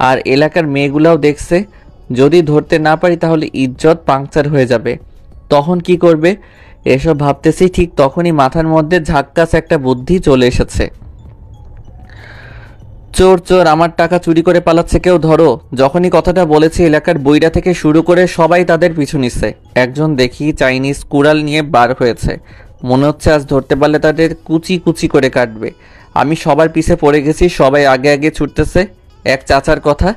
আর এলাকার মেয়েগুলাও দেখছে, যদি ধরতে না পারি তাহলে ইজ্জত পাংচার হয়ে যাবে। তখন কি করবে? এসব ভাবতেছি ঠিক তখনই মাথার মধ্যে ঝাক্কাস একটা বুদ্ধি চলে এসেছে। চোর চোর, আমার টাকা চুরি করে পালাচ্ছে, কেউ ধরো। যখনই কথাটা বলেছে এলাকার বইরা থেকে শুরু করে সবাই তাদের পিছু নিচ্ছে। একজন দেখি চাইনিজ কুড়াল নিয়ে বার হয়েছে। মনে হচ্ছে আজ ধরতে পারলে তাদের কুচি কুচি করে কাটবে। আমি সবার পিছে পড়ে গেছি, সবাই আগে আগে ছুটতেছে। এক চাচার কথা,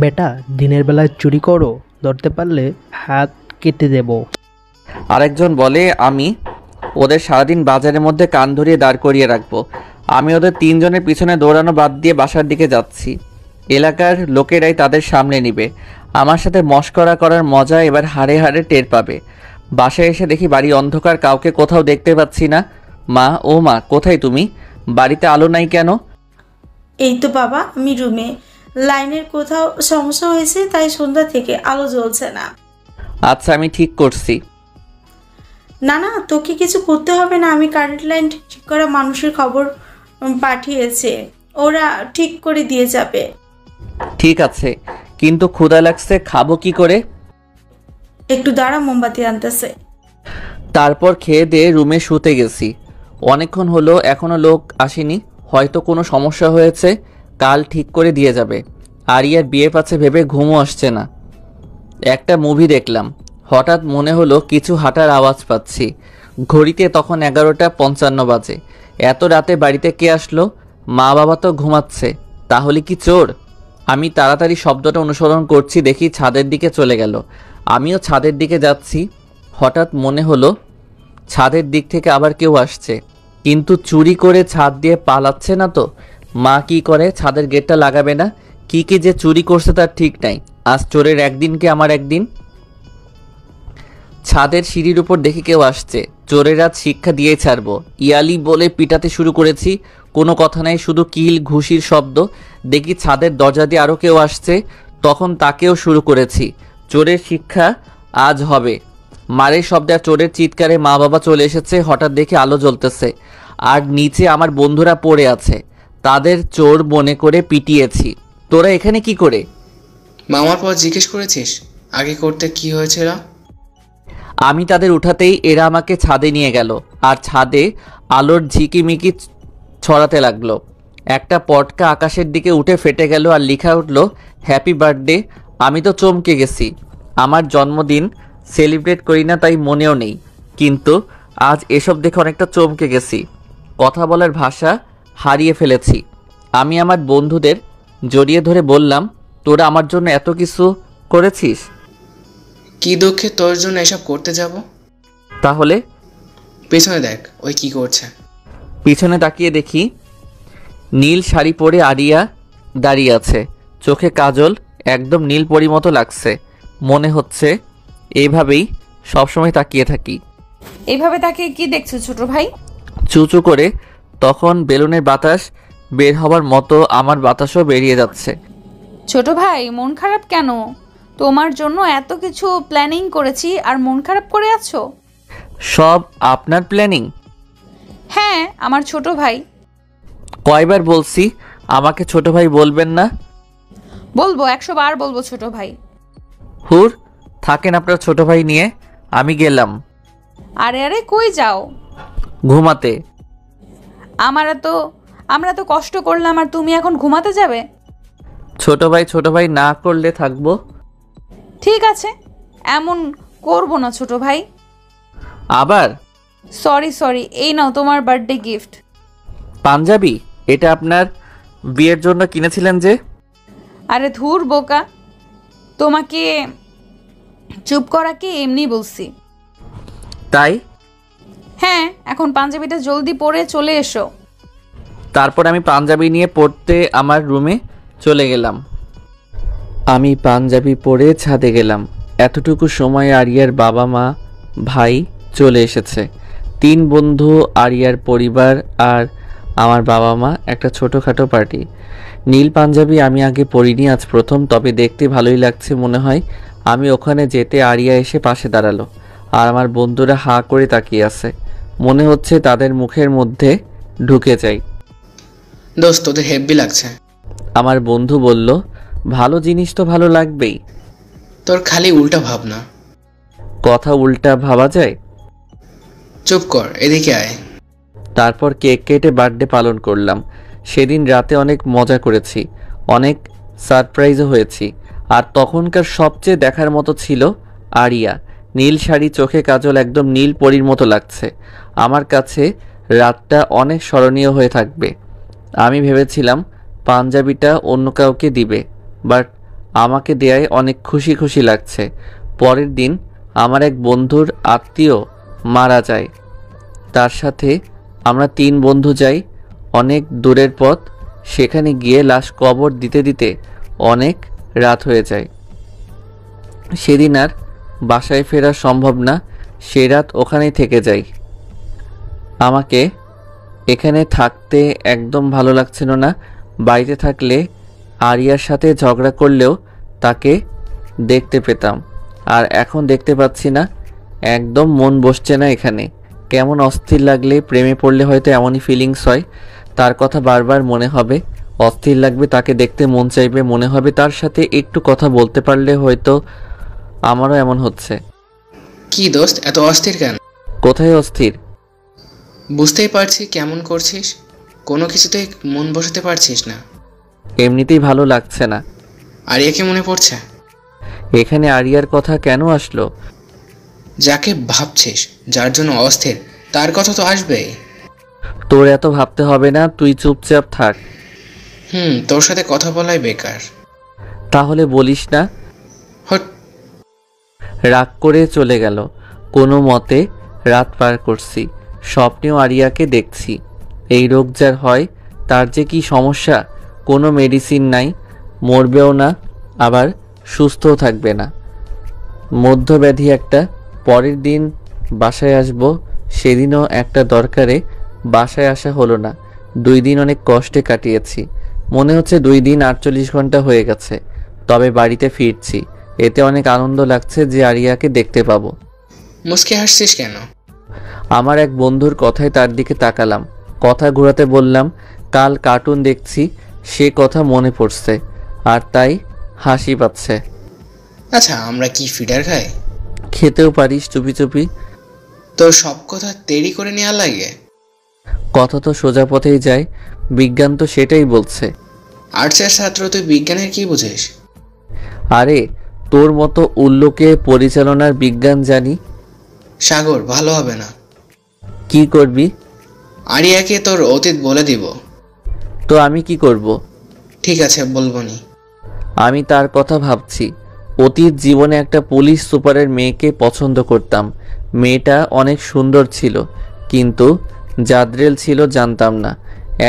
বেটা দিনের বেলায় চুরি করো, ধরতে পারলে হাত কেটে দেব। আরেকজন বলে আমি ওদের সারাদিন বাজারের মধ্যে কান ধরিয়ে দাঁড় করিয়ে রাখবো। আমি ওদের 3 জনের পিছনে দৌড়ানো বাদ দিয়ে বাসার দিকে যাচ্ছি। এলাকার লোকেরাই তাদের সামনে নিবে। আমার সাথে মশকরা করার মজা এবার হাড়ে হাড়ে টের পাবে। বাসায় এসে দেখি বাড়ি অন্ধকার, কাউকে কোথাও দেখতে পাচ্ছি না। মা, ও মা, কোথায় তুমি? বাড়িতে আলো নাই কেন? এই তো বাবা, আমি রুমে। লাইনের কোথাও সমস্যা হয়েছে, তাই সন্ধ্যা থেকে আলো জ্বলছে না। আচ্ছা, আমি ঠিক করছি। না না, তোকে কিছু করতে হবে না। আমি কারেন্ট লাইন ঠিক করা মানুষের খবর পাঠিয়েছে, ওরা ঠিক করে দিয়ে যাবে। ঠিক আছে, কিন্তু ক্ষুধা লাগছে, খাবো কি করে? একটু দাঁড়া, মোমবাতি আনতেছে। তারপর খেয়ে দিয়ে রুমে শুতে গেছি। অনেকক্ষণ হলো, এখনো লোক আসেনি। হয়তো কোনো সমস্যা হয়েছে, কাল ঠিক করে দিয়ে যাবে। আরিয়ার বিয়ে পাচ্ছে ভেবে ঘুমও আসছে না। একটা মুভি দেখলাম, হঠাৎ মনে হলো কিছু হাঁটার আওয়াজ পাচ্ছি। ঘড়িতে তখন 11:55 বাজে। এত রাতে বাড়িতে কে আসলো? মা বাবা তো ঘুমাচ্ছে, তাহলে কি চোর? আমি তাড়াতাড়ি শব্দটা অনুসরণ করছি, দেখি ছাদের দিকে চলে গেল। আমিও ছাদের দিকে যাচ্ছি। হঠাৎ মনে হলো ছাদের দিক থেকে আবার কেউ আসছে, কিন্তু চুরি করে ছাদ দিয়ে পালাচ্ছে না তো? মা কি করে, ছাদের গেটটা লাগাবে না? কি কি যে চুরি করছে তার ঠিক নাই। আজ চোরের একদিন কি আমার একদিন। ছাদের সিঁড়ির উপর দেখি কেউ আসছে। চোরের আজ শিক্ষা দিয়ে ছাড়বো। ইয়ালি বলে পিটাতে শুরু করেছি, কোনো কথা নাই, শুধু কিল ঘুষির শব্দ। দেখি ছাদের দরজা দিয়ে আরও কেউ আসছে, তখন তাকেও শুরু করেছি। চোরের শিক্ষা আজ হবে। মারের শব্দে আর চোরের চিৎকারে মা বাবা চলে এসেছে। হঠাৎ দেখে আলো জ্বলতেছে, আর নিচে আমার বন্ধুরা পড়ে আছে। তাদের চোর মনে করে পিটিয়েছি। তোরা এখানে কি করে? মামার পর জিজ্ঞেস করেছিস আগে করতে কি হয়েছিল? আমি তাদের উঠাতেই এরা আমাকে ছাদে নিয়ে গেল, আর ছাদে আলোর ঝিকিমিকি ছড়াতে লাগলো। একটা পটকা আকাশের দিকে উঠে ফেটে গেল, আর লেখা উঠলো হ্যাপি বার্থডে। আমি তো চমকে গেছি। আমার জন্মদিন সেলিব্রেট করি না, তাই মনেও নেই, কিন্তু আজ এসব দেখে অনেকটা চমকে গেছি। কথা বলার ভাষা হারিয়ে ফেলেছি। আমি আমার বন্ধুদের জড়িয়ে ধরে বললাম, তোরা আমার জন্য এত কিছু করেছিস। কি দুঃখে তোর জন্য এসব করতে যাব? তাহলে পেছনে দেখ, ওই কি করছে। পিছনে তাকিয়ে দেখি নীল শাড়ি পরে আরিয়া দাঁড়িয়ে আছে। চোখে কাজল, একদম নীল পরি মতো লাগছে। মনে হচ্ছে এইভাবেই সবসময় তাকিয়ে থাকি। এইভাবে তাকে কি দেখছো ছোট ভাই? চুচু করে তখন বেলুনের বাতাস বের হবার মতো আমার বাতাসও বেরিয়ে যাচ্ছে। ছোট ভাই, মন খারাপ কেন? তোমার জন্য এত কিছু প্ল্যানিং করেছি, আর মন খারাপ করে আছো? সব আপনার প্ল্যানিং? হ্যাঁ, আমার ছোট ভাই। কয়বার বলছি আমাকে ছোট ভাই বলবেন না? বলবো, 100 বার বলবো ছোট ভাই। হুর, থাকেন আপনার ছোট ভাই নিয়ে, আমি গেলাম। আরে আরে, কই যাও? ঘুমাতে। আমরা তো কষ্ট করলাম, আর তুমি এখন ঘুমাতে যাবে? ছোট ভাই না করলে থাকবো। ঠিক আছে, এমন করবো না ছোট ভাই। আবার সরি, এই নাও তোমার বার্থডে গিফট। পাঞ্জাবি? এটা আপনার বিয়ের জন্য কিনেছিলেন যে? আরে ধুর বোকা, তোমাকে চুপ করাকে এমনি বলছি। তাই? হ্যাঁ, এখন পাঞ্জাবিটা জলদি পরে চলে এসো। তারপর আমি পাঞ্জাবি নিয়ে পড়তে আমার রুমে চলে গেলাম। আমি পাঞ্জাবি পরে ছাদে গেলাম। এতটুকু সময় আরিয়ার বাবা মা ভাই চলে এসেছে। 3 বন্ধু, আরিয়ার পরিবার আর আমার বাবা মা, একটা ছোটোখাটো পার্টি। নীল পাঞ্জাবি আমি আগে পরিনি, আজ প্রথম, তবে দেখতে ভালোই লাগছে মনে হয়। আমি ওখানে যেতে আরিয়া এসে পাশে দাঁড়ালো আর আমার বন্ধুরা হাঁ করে তাকিয়ে আছে। মনে হচ্ছে তাদের মুখের মধ্যে ঢুকে যাই। দোস্ত তোদের হেব্বি লাগছে। আমার বন্ধু বলল, ভালো জিনিস তো ভালো লাগবেই। তোর খালি উল্টা ভাবনা। কথা উল্টা ভাবা যায়? চুপ কর, এদিকে আয়। তারপর কেক কেটে বার্থডে পালন করলাম। সেদিন রাতে অনেক মজা করেছি, অনেক সারপ্রাইজও হয়েছি। আর তখনকার সবচেয়ে দেখার মতো ছিল আরিয়া। নীল শাড়ি, চোখে কাজল, একদম নীল পরীর মতো লাগছে। আমার কাছে রাতটা অনেক স্মরণীয় হয়ে থাকবে। আমি ভেবেছিলাম পাঞ্জাবিটা অন্য কাউকে দিবে, বাট আমাকে দেয়ায় অনেক খুশি খুশি লাগছে। পরের দিন আমার এক বন্ধুর আত্মীয় মারা যায়। তার সাথে আমরা 3 বন্ধু যাই অনেক দূরের পথ। সেখানে গিয়ে লাশ কবর দিতে দিতে অনেক রাত হয়ে যায়। সেদিন আর বাসায় ফেরা সম্ভব না, সে রাত ওখানেই থেকে যাই। আমাকে এখানে থাকতে একদম ভালো লাগছিল না। বাড়িতে থাকলে আরিয়ার সাথে ঝগড়া করলেও তাকে দেখতে পেতাম, আর এখন দেখতে পাচ্ছি না। একদম মন বসছে না এখানে। কেমন অস্থির লাগলে, প্রেমে পড়লে হয়তো এমনই ফিলিংস হয়। তার কথা বারবার মনে হবে, অস্থির লাগবে, তাকে দেখতে মন চাইবে, মনে হবে তার সাথে একটু কথা বলতে পারলে হয়তো। আমারও এমন হচ্ছে। কি দোস্ত, এত অস্থির কেন? কোথায় অস্থির? বুঝতেই পারছি কেমন করছিস, কোনো কিছুতেই মন বসাতে পারছিস না। এমনিতেই ভালো লাগছে না। আরিয়াকে মনে পড়ছে? এখানে আরিয়ার কথা কেন আসলো? যাকে ভাবছিস, যার জন্য অস্থির, তার কথা তো আসবেই। তোর এত ভাবতে হবে না, তুই চুপচাপ থাক। তোর সাথে কথা বলাই বেকার। তাহলে বলিস না। হট। রাগ করে চলে গেল। কোনো মতে রাত পার করছি, স্বপ্নেও আরিয়াকে দেখছি। এই রোগ যার হয় তার যে কি সমস্যা, কোনো মেডিসিন নাই, মরবেও না আবার সুস্থও থাকবে না, মধ্যব্যাধি একটা। পরের দিন বাসায় আসব, সেদিনও একটা দরকারে বাসায় আসা হলো না। 2 দিন অনেক কষ্টে কাটিয়েছি। মনে হচ্ছে 2 দিন 48 ঘন্টা হয়ে গেছে। তবে বাড়িতে ফিরছি, এতে অনেক আনন্দ লাগছে যে আরিয়াকে দেখতে পাবো। মুস্কি হাসছিস কেন? আমার এক বন্ধুর কথায় তার দিকে তাকালাম, কথা ঘোরাতে বললাম, কাল কার্টুন দেখছি, সে কথা মনে পড়ছে আর তাই হাসি পাচ্ছে। আচ্ছা, আমরা কি ফিডার খাই? খেতেও পারিস চুপি চুপি। তোর সব কথা দেরি করে নেওয়া লাগে। কথা তো সোজা পথেই যায়, বিজ্ঞান তো সেটাই বলছে। আর্টসের ছাত্র, তুই বিজ্ঞানের কি বুঝিস? আরে তোর মতো উল্লুকে পরিচালনার বিজ্ঞান জানি। সাগর, ভালো হবে না। কি করবি? আরিয়াকে তোর অতীত বলে দিব। তো আমি কি করব? ঠিক আছে, বলবো নি। আমি তার কথা ভাবছি। অতীত জীবনে একটা পুলিশ সুপারের মেয়েকে পছন্দ করতাম। মেয়েটা অনেক সুন্দর ছিল, কিন্তু জাদ্রেল ছিল জানতাম না।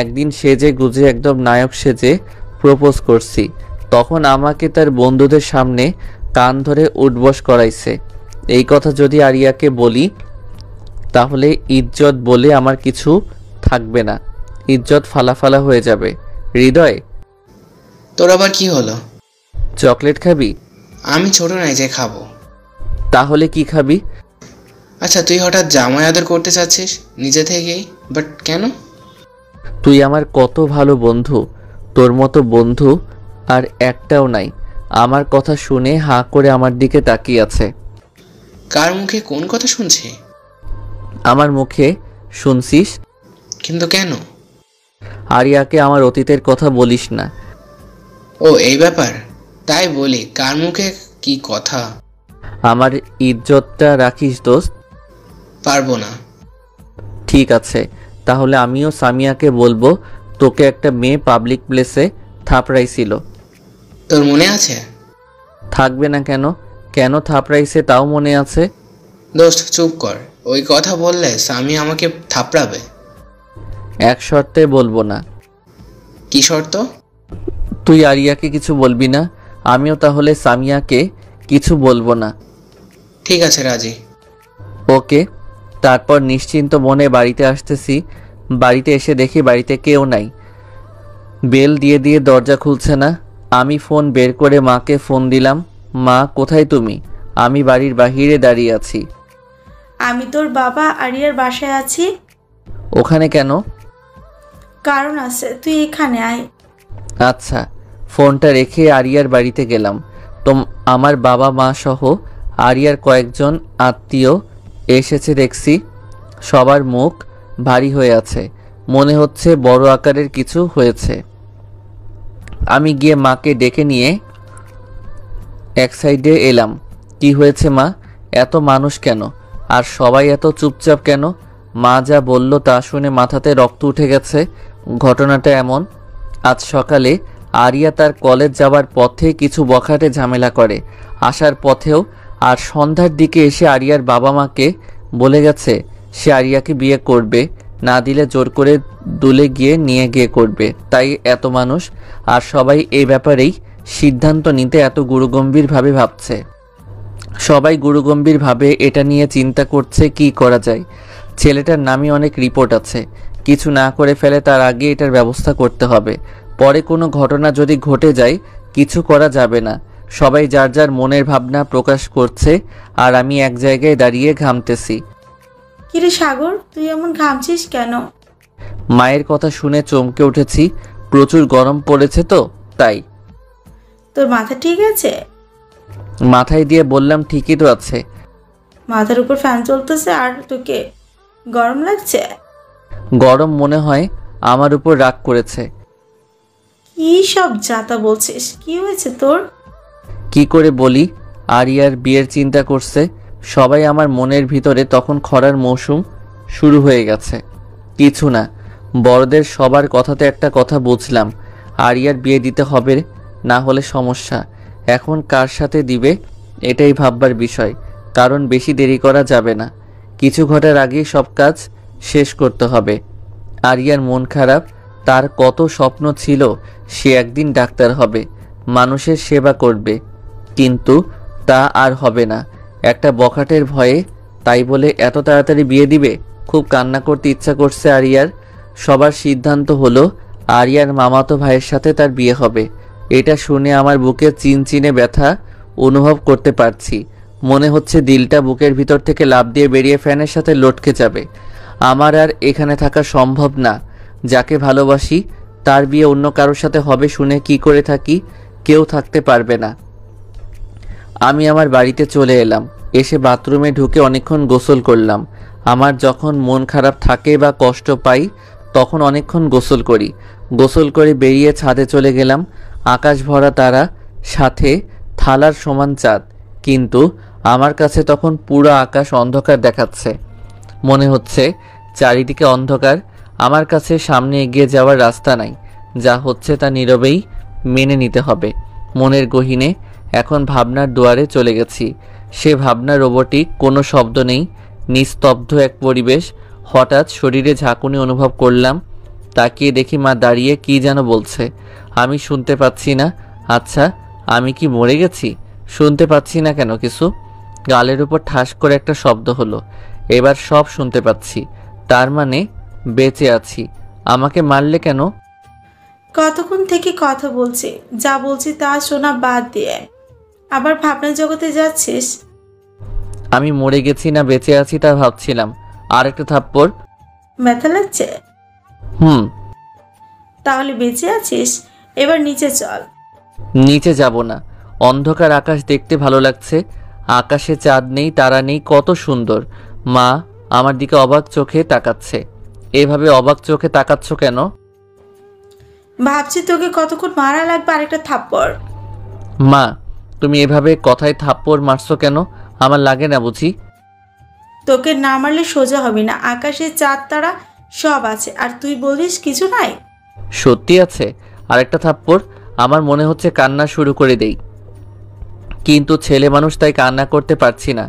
একদিন সেজে গুজে একদম নায়ক সেজে প্রপোজ করছি। তখন আমাকে তার বন্ধুদের সামনে কান ধরে উঠবস করাইছে। এই কথা যদি আরিয়াকে বলি তাহলে ইজ্জত বলে আমার কিছু থাকবে না, ইজ্জত ফালাফালা হয়ে যাবে। হৃদয়, তোর আবার কি হলো? চকলেট খাবি? আমি ছোট নাই যে খাবো। তাহলে কি খাবি? আচ্ছা, তুই হঠাৎ জামাই আদর করতে চাচ্ছিস নিজে থেকেই, বাট কেন? তুই আমার কত ভালো বন্ধু, তোর মতো বন্ধু আর একটাও নাই। আমার কথা শুনে হাঁ করে আমার দিকে তাকিয়ে আছে। কার মুখে কোন কথা শুনছি? আমার মুখে শুনছিস। কিন্তু কেন? আরিয়াকে আমার অতীতের কথা বলিস না। ও এই ব্যাপার, তাই বলি কার মুখে কি কথা। আমার ইজ্জতটা রাখিস দোস্ত। পারবো না। ঠিক আছে, তাহলে আমিও সামিয়াকে বলবো তোকে একটা মেয়ে পাবলিক প্লেসে থাপড়াইছিল। তোর মনে আছে? থাকবে না কেন? কেন থাপড়াইছে তাও মনে আছে। দোস্ত চুপ কর, ওই কথা বললে সামি আমাকে থাপড়াবে। এক শর্তে বলবো না। কি শর্ত? তুই আরিয়াকে কিছু বলবি না, আমিও তাহলে সামিয়াকে কিছু বলবো না। ঠিক আছে, রাজি। ওকে। তারপর নিশ্চিন্ত মনে বাড়িতে আসতেছি। বাড়িতে এসে দেখি বাড়িতে কেউ নাই। বেল দিয়ে দিয়ে দরজা খুলছে না। আমি ফোন বের করে মাকে ফোন দিলাম। মা, কোথায় তুমি? আমি বাড়ির বাহিরে দাঁড়িয়ে আছি। আমি তোর বাবা আরিয়ার বাসায় আছি। ওখানে কেন? কারণ আছে, তুই এখানে আয়। আচ্ছা। ফোনটা রেখে আরিয়ার বাড়িতে গেলাম। তো আমার বাবা মা সহ আরিয়ার কয়েকজন আত্মীয় এসেছে দেখছি। সবার মুখ ভারী হয়ে আছে, মনে হচ্ছে বড় আকারের কিছু হয়েছে। আমি গিয়ে মাকে ডেকে নিয়ে এক সাইডে এলাম। কি হয়েছে মা? এত মানুষ কেন? আর সবাই এত চুপচাপ কেন? মা যা বলল তা শুনে মাথাতে রক্ত উঠে গেছে। ঘটনাটা এমন, আজ সকালে আরিয়া তার কলেজ যাওয়ার পথে কিছু বখাটে ঝামেলা করে, আসার পথেও। আর সন্ধ্যার দিকে এসে আরিয়ার বাবা মাকে বলে গেছে সে আরিয়াকে বিয়ে করবে, না দিলে জোর করে দুলে গিয়ে নিয়ে গিয়ে করবে। তাই এত মানুষ, আর সবাই এই ব্যাপারেই সিদ্ধান্ত নিতে এত গুরুগম্ভীরভাবে ভাবছে। সবাই গুরুগম্ভীরভাবে এটা নিয়ে চিন্তা করছে কি করা যায়। ছেলেটার নামে অনেক রিপোর্ট আছে, কিছু না করে ফেলে তার আগে এটার ব্যবস্থা করতে হবে। পরে কোনো ঘটনা যদি ঘটে যায় কিছু করা যাবে না। সবাই যার যার মনের ভাবনা প্রকাশ করছে, আর আমি এক জায়গায় দাঁড়িয়ে ঘামতেছি। কিরে সাগর, তুই এমন ঘামছিস কেন? মায়ের কথা শুনে চমকে উঠেছি। প্রচুর গরম পড়েছে তো তাই। তোর মাথা ঠিক আছে? মাথায় দিয়ে বললাম ঠিকই তো আছে। মাথার উপর ফ্যান চলতেছে আর তোকে গরম লাগছে? গরম মনে হয় আমার উপর রাগ করেছে। কি সব যাতা বলছিস? কি হয়েছে তোর? কি করে বলি? আরিয়ার বিয়ের চিন্তা করছে সবাই। আমার মনের ভিতরে তখন খরার মৌসুম শুরু হয়ে গেছে। কিছু না, বড়দের সবার কথাতে একটা কথা বুঝলাম, আরিয়ার বিয়ে দিতে হবে, না হলে সমস্যা। এখন কার সাথে দিবে এটাই ভাববার বিষয়, কারণ বেশি দেরি করা যাবে না। কিছু ঘটার আগেই সব কাজ শেষ করতে হবে। আরিয়ার মন খারাপ, তার কত স্বপ্ন ছিল সে একদিন ডাক্তার হবে, মানুষের সেবা করবে, কিন্তু তা আর হবে না একটা বখাটের ভয়ে। তাই বলে এত তাড়াতাড়ি বিয়ে দিবে? খুব কান্না করতে ইচ্ছা করছে আরিয়ার। সবার সিদ্ধান্ত হলো আরিয়ার মামাতো ভাইয়ের সাথে তার বিয়ে হবে। এটা শুনে আমার বুকে চিনচিনে ব্যথা অনুভব করতে পারছি। মনে হচ্ছে দিলটা বুকের ভিতর থেকে লাফ দিয়ে বেরিয়ে ফ্যানের সাথে লটকে যাবে। আমার আর এখানে থাকা সম্ভব না। যাকে ভালোবাসি তার বিয়ে অন্য কারোর সাথে হবে শুনে কি করে থাকি? কেউ থাকতে পারবে না। আমি আমার বাড়িতে চলে এলাম। এসে বাথরুমে ঢুকে অনেকক্ষণ গোসল করলাম। আমার যখন মন খারাপ থাকে বা কষ্ট পাই তখন অনেকক্ষণ গোসল করি। গোসল করে বেরিয়ে ছাদে চলে গেলাম। আকাশ ভরা তারা, সাথে থালার সমান চাঁদ, কিন্তু আমার কাছে তখন পুরো আকাশ অন্ধকার দেখাচ্ছে। মনে হচ্ছে চারিদিকে অন্ধকার। আমার কাছে সামনে এগিয়ে যাওয়ার রাস্তা নাই। যা হচ্ছে তা নীরবেই মেনে নিতে হবে। মনের গহীনে এখন ভাবনার দুয়ারে চলে গেছি। সে ভাবনা রোবটিক, কোনো শব্দ নেই, নিস্তব্ধ এক পরিবেশ। হঠাৎ শরীরে ঝাঁকুনি অনুভব করলাম। তাকিয়ে দেখি মা দাঁড়িয়ে কি যেন বলছে। আমি শুনতে পাচ্ছি না। আচ্ছা, আমি কি মরে গেছি? শুনতে পাচ্ছি না কেন কিছু? গালের উপর ঠাস করে একটা শব্দ হলো। এবার সব শুনতে পাচ্ছি। তার মানে বেঁচে আছি। আমাকে মারলে কেন? কতক্ষণ থেকে কথা বলছি, যা বলছি তা শোনা বাদ দিয়ে আবার ভাবনার জগতে যাচ্ছিস? আমি মরে গেছি না বেঁচে আছি তা ভাবছিলাম। আর একটা থাপ্পড়। ব্যথা লাগছে? তাহলে বেঁচে আছিস? এবার নিচে চল। নিচে যাব না। অন্ধকার আকাশ দেখতে ভালো লাগছে। আকাশে চাঁদ নেই, তারা নেই, কত সুন্দর। মা আমার দিকে অবাক চোখে তাকাচ্ছে। এভাবে অবাক চোখে তাকাচ্ছ কেন? ভাবছি তোকে কতক্ষণ মারা লাগবে আরেকটা থাপ্পড়। মা তুমি এভাবে কথায় থাপ্পড় মারছো কেন? আমার লাগে না বুঝি? তোকে না মারলে সোজা হবি না। আকাশে চাঁদ তারা সব আছে, আর তুই বলিস কিছু নাই। সত্যি আছে। আরেকটা থাপ্পড়। আমার মনে হচ্ছে কান্না শুরু করে দেই, কিন্তু ছেলে মানুষ তাই কান্না করতে পারছি না।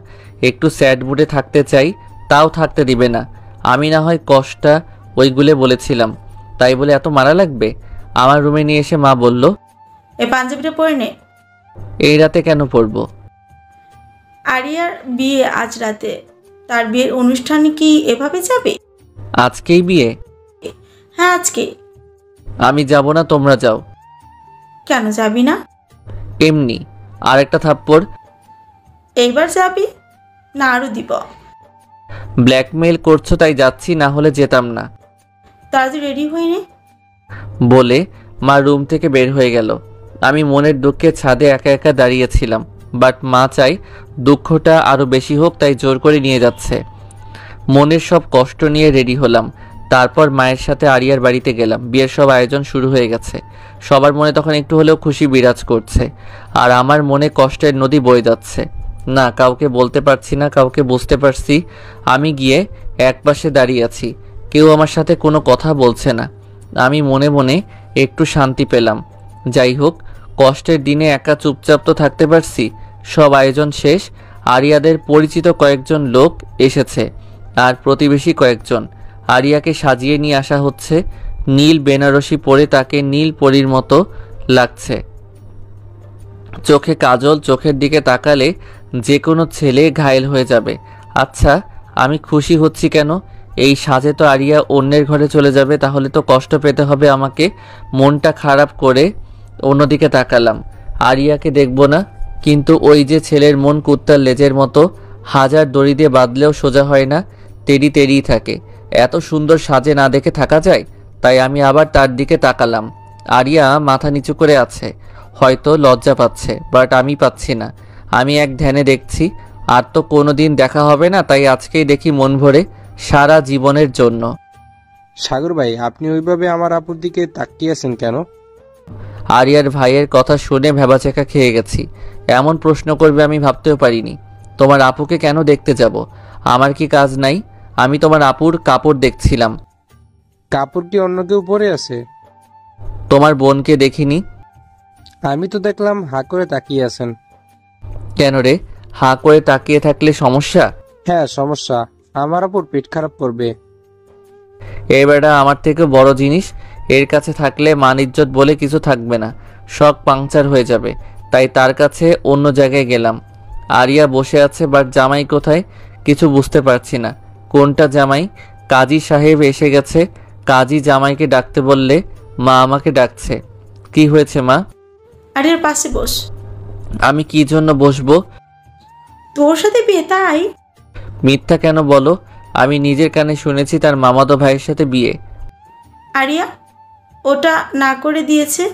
একটু স্যাড মুডে থাকতে চাই, তাও থাকতে দিবে না। আমি না হয় কষ্টটা ওইগুলো বলেছিলাম, তাই বলে এত মারা লাগবে? আমার রুমে নিয়ে এসে মা বলল, এই পাঞ্জাবিটা পরে নে। এই রাতে কেন পড়বো? আরিয়ার বিয়ে আজ রাতে। তার বিয়ের অনুষ্ঠানে কি এভাবে যাবে? আজকেই বিয়ে? হ্যাঁ আজকে। আমি যাব না, তোমরা যাও। কেন যাবি না? এমনি। আরেকটা থাপ্পড়। এইবার যাবি না আরো দিব? ব্ল্যাকমেইল করছো তাই যাচ্ছি, না হলে যেতাম না। তাড়াতাড়ি রেডি হয়ে নে। বলে মা রুম থেকে বের হয়ে গেল। আমি মনের দুঃখে ছাদে একা একা দাঁড়িয়েছিলাম, বাট মা চাই দুঃখটা আরও বেশি হোক, তাই জোর করে নিয়ে যাচ্ছে। মনের সব কষ্ট নিয়ে রেডি হলাম। তারপর মায়ের সাথে আরিয়ার বাড়িতে গেলাম। বিয়ের সব আয়োজন শুরু হয়ে গেছে। সবার মনে তখন একটু হলেও খুশি বিরাজ করছে, আর আমার মনে কষ্টের নদী বয়ে যাচ্ছে। না, কাউকে বলতে পারছি না, কাউকে বুঝতে পারছি। আমি গিয়ে একপাশে দাঁড়িয়ে আছি, কেউ আমার সাথে কোনো কথা বলছে না। আমি মনে মনে একটু শান্তি পেলাম। যাই হোক, কষ্টের দিনে একা চুপচাপ তো থাকতে পারছি। সব আয়োজন শেষ। আরিয়াদের পরিচিত কয়েকজন লোক এসেছে, আর প্রতিবেশী কয়েকজন। আরিয়াকে সাজিয়ে নিয়ে আসা হচ্ছে। নীল বেনারসি পরে তাকে নীল পরীর মতো লাগছে। চোখে কাজল, চোখের দিকে তাকালে যে কোনো ছেলে ঘায়েল হয়ে যাবে। আচ্ছা, আমি খুশি হচ্ছি কেন? এই সাজে তো আরিয়া অন্যের ঘরে চলে যাবে, তাহলে তো কষ্ট পেতে হবে আমাকে। মনটা খারাপ করে অন্যদিকে তাকালাম। আরিয়াকে দেখব না, কিন্তু ওই যে ছেলের মন কুত্তার লেজের মতো, হাজার দড়ি দিয়ে বাঁধলেও সোজা হয় না, তেড়ি তেড়িই থাকে। এত সুন্দর সাজে না দেখে থাকা যায়? তাই আমি আবার তার দিকে তাকালাম। আরিয়া মাথা নিচু করে আছে, হয়তো লজ্জা পাচ্ছে, বাট আমি পাচ্ছি না। আমি এক ধ্যানে দেখছি। আর তো কোনো দিন দেখা হবে না, তাই আজকেই দেখি মন ভরে, সারা জীবনের জন্য। সাগর ভাই, আপনি ওইভাবে আমার আপুর দিকে তাকিয়ে আছেন কেন? আরিয়ার ভাইয়ের কথা শুনে ভেবাচেকা খেয়ে গেছি। এমন প্রশ্ন করবে আমি ভাবতেও পারিনি। তোমার আপুকে কেন দেখতে যাব? আমার কি কাজ নাই? আমি তোমার আপুর কাপড় দেখছিলাম। কাপড় কি অন্য কেউ পরে আছে? তোমার বোনকে দেখিনি। আমি তো দেখলাম হা করে তাকিয়ে আছেন। কেন রে, হা করে তাকিয়ে থাকলে সমস্যা? হ্যাঁ সমস্যা, আমার আপুর পেট খারাপ করবে। এই বেটা আমার থেকে বড় জিনিস, এর কাছে থাকলে মান ইজ্জত বলে কিছু থাকবে না, শখ পাংচার হয়ে যাবে। তাই তার কাছে অন্য জায়গায় গেলাম। আরিয়া বসে আছে, বাট জামাই কোথায় কিছু বুঝতে পারছি না। কোনটা জামাই? কাজী সাহেব এসে গেছে। কাজী জামাইকে ডাকতে বললে মা আমাকে ডাকছে। কি হয়েছে মা? আরিয়ার পাশে বস। আমি কি জন্য বসবো? তোর সাথে বিয়ে তাই? মিথ্যা কেন বলো? আমি নিজের কানে শুনেছি তার মামাতো ভাইয়ের সাথে বিয়ে। আরিয়া ওটা না করে দিয়েছে,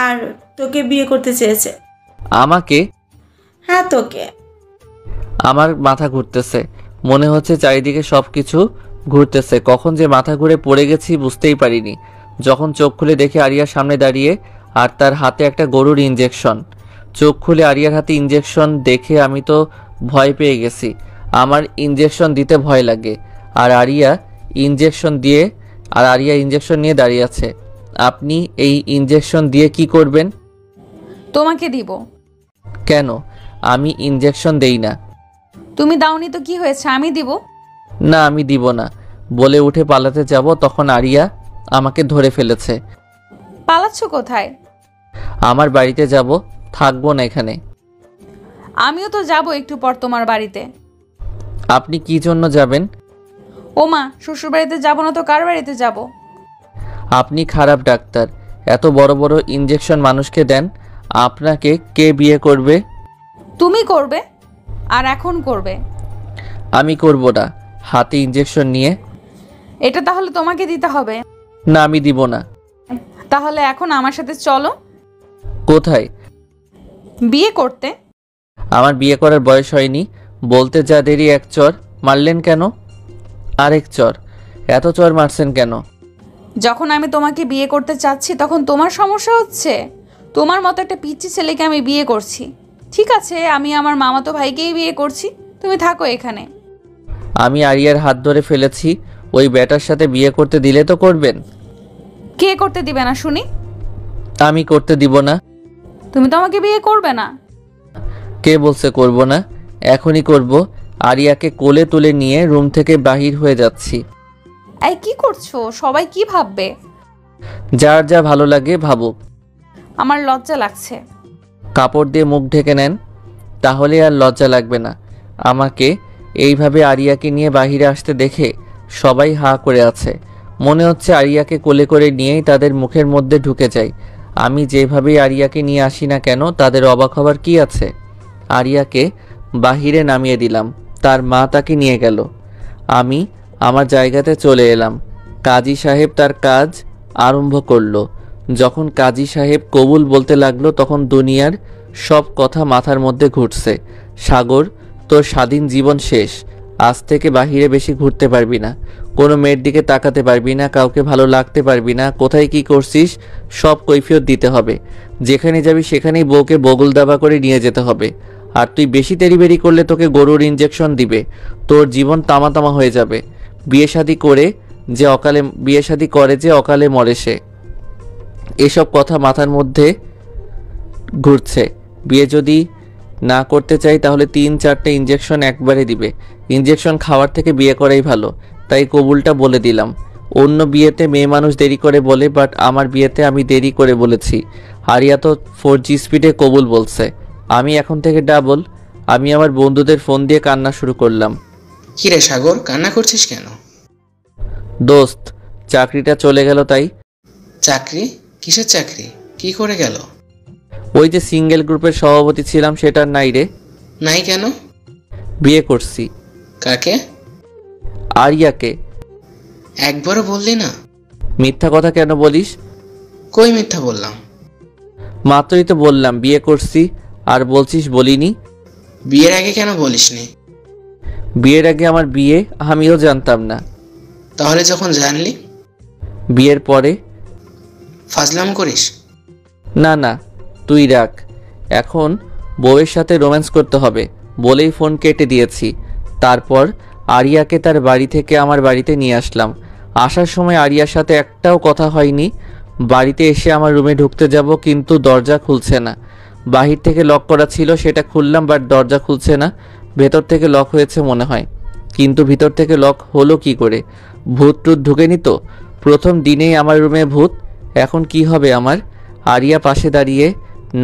আর তোকে বিয়ে করতে চেয়েছে। আমাকে? হ্যাঁ তোকে। আমার মাথা ঘুরতেছে, মনে হচ্ছে চারিদিকে সবকিছু ঘুরতেছে। কখন যে মাথা ঘুরে পড়ে গেছি বুঝতেই পারিনি। যখন চোখ খুলে দেখে আরিয়ার সামনে দাঁড়িয়ে, আর তার হাতে একটা গরুর ইঞ্জেকশন। চোখ খুলে আরিয়ার হাতে ইঞ্জেকশন দেখে আমি তো ভয় পেয়ে গেছি। আমার ইঞ্জেকশন দিতে ভয় লাগে, আর আরিয়া ইঞ্জেকশন নিয়ে দাঁড়িয়ে আছে। আপনি এই ইঞ্জেকশন দিয়ে কি করবেন? তোমাকে দিব। কেন? আমি ইঞ্জেকশন দেই না। তুমি দাওনি তো কি হয়েছে, আমি দিব। না, আমি দিব না। বলে উঠে পালাতে যাব, তখন আরিয়া আমাকে ধরে ফেলেছে। পালাচ্ছ কোথায়? আমার বাড়িতে যাব, থাকবো না এখানে। আমিও তো যাব একটু পর তোমার বাড়িতে। আপনি কি জন্য যাবেন? ওমা, শ্বশুর বাড়িতে যাব না তো কার বাড়িতে যাব? আপনি খারাপ ডাক্তার, এত বড় বড় ইঞ্জেকশন মানুষকে দেন। আপনাকে কে বিয়ে করবে? তুমি করবে, আর এখন করবে। আমি করব না। হাতে ইঞ্জেকশন নিয়ে। এটা তাহলে তোমাকে দিতে হবে। না, আমি দিব না। তাহলে এখন আমার সাথে চলো। কোথায়? বিয়ে করতে। আমার বিয়ে করার বয়স হয়নি। বলতে যা দেরি এক চর মারলেন কেন? আরেক চর? এত চর মারছেন কেন? যখন আমি তোমাকে বিয়ে করতে চাচ্ছি তখন তোমার সমস্যা হচ্ছে। তোমার মতো একটা পিচ্চি ছেলেকে আমি বিয়ে করছি, ঠিক আছে, আমি আমার মামাতো ভাইকেই বিয়ে করছি, তুমি থাকো এখানে। আমি আরিয়ার হাত ধরে ফেলেছি। ওই ব্যাটার সাথে বিয়ে করতে দিলে তো করবেন। কে করতে দিবে না শুনি? আমি করতে দিব না। তুমি তো আমাকে বিয়ে করবে না। কে বলছে করব না? এখনই করব। আরিয়াকে কোলে তুলে নিয়ে রুম থেকে বাহির হয়ে যাচ্ছি। এই কি করছো? সবাই কি ভাববে? যার যা ভালো লাগে ভাবুক। আমার লজ্জা লাগছে। কাপড় দিয়ে মুখ ঢেকে নেন, তাহলে আর লজ্জা লাগবে না। আমাকে এইভাবে আরিয়াকে নিয়ে বাহিরে আসতে দেখে সবাই হা করে আছে। মনে হচ্ছে আরিয়াকে কোলে করে নিয়েই তাদের মুখের মধ্যে ঢুকে যায়। আমি যেভাবে আরিয়াকে নিয়ে আসি না কেন, তাদের অবাক হবার কি আছে? আরিয়াকে বাহিরে নামিয়ে দিলাম, তার মা তাকে নিয়ে গেল। আমি আমার জায়গাতে চলে এলাম। কাজী সাহেব তার কাজ আরম্ভ করলো। যখন কাজী সাহেব কবুল বলতে লাগলো, তখন দুনিয়ার সব কথা মাথার মধ্যে ঘুরছে। সাগর, তোর স্বাধীন জীবন শেষ। আজ থেকে বাহিরে বেশি ঘুরতে পারবি না, কোনো মেয়ের দিকে তাকাতে পারবি না, কাউকে ভালো লাগতে পারবি না। কোথায় কি করছিস সব কৈফিয়ত দিতে হবে। যেখানে যাবি সেখানেই বউকে বগল দাবা করে নিয়ে যেতে হবে। আর তুই বেশি তেড়িবেড়ি করলে তোকে গরুর ইঞ্জেকশন দিবে, তোর জীবন তামা তামা হয়ে যাবে। বিয়ে শাদি করে যে অকালে মরে সে। এসব কথা মাথার মধ্যে ঘুরছে। বিয়ে যদি না করতে চাই তাহলে 3-4টে ইঞ্জেকশন একবারে দিবে। ইঞ্জেকশন খাওয়ার থেকে বিয়ে করাই ভালো। তাই কবুলটা বলে দিলাম। অন্য বিয়েতে মেয়ে মানুষ দেরি করে বলে, বাট আমার বিয়েতে আমি দেরি করে বলেছি। আরিয়া তো 4G স্পিডে কবুল বলছে। আমি এখন থেকে ডাবল। আমি আমার বন্ধুদের ফোন দিয়ে কান্না শুরু করলাম। কিরে সাগর, কান্না করছিস কেন? দোস্ত, চাকরিটা চলে গেল। তাই। চাকরি? কিসের চাকরি? কি করে গেল? ওই যে সিঙ্গেল গ্রুপের সভাপতি ছিলাম, সেটার নাই রে। নাই কেন? বিয়ে করছি। কাকে? আরিয়াকে। একবারও বললি না? মিথ্যা কথা কেন বলিস? কই মিথ্যা বললাম? মাত্রই তো বললাম বিয়ে করছি। আর বলছিস বলিনি? বিয়ের আগে কেন বলিসনি? বিয়ের আগে আমার বিয়ে আমিও জানতাম না। তাহলে যখন জানলি? বিয়ের পরে। ফাজলাম করিস? না না, তুই রাখ। এখন বউয়ের সাথে রোম্যান্স করতে হবে বলেই ফোন কেটে দিয়েছি। তারপর আরিয়াকে তার বাড়ি থেকে আমার বাড়িতে নিয়ে আসলাম। আসার সময় আরিয়ার সাথে একটাও কথা হয়নি। বাড়িতে এসে আমার রুমে ঢুকতে যাব, কিন্তু দরজা খুলছে না। বাহির থেকে লক করা ছিল, সেটা খুললাম, বাট দরজা খুলছে না। ভেতর থেকে লক হয়েছে মনে হয়, কিন্তু ভিতর থেকে লক হলো কি করে? ভূত টুত ঢুকেনি তো? প্রথম দিনেই আমার রুমে ভূত। এখন কি হবে আমার? আরিয়া পাশে দাঁড়িয়ে।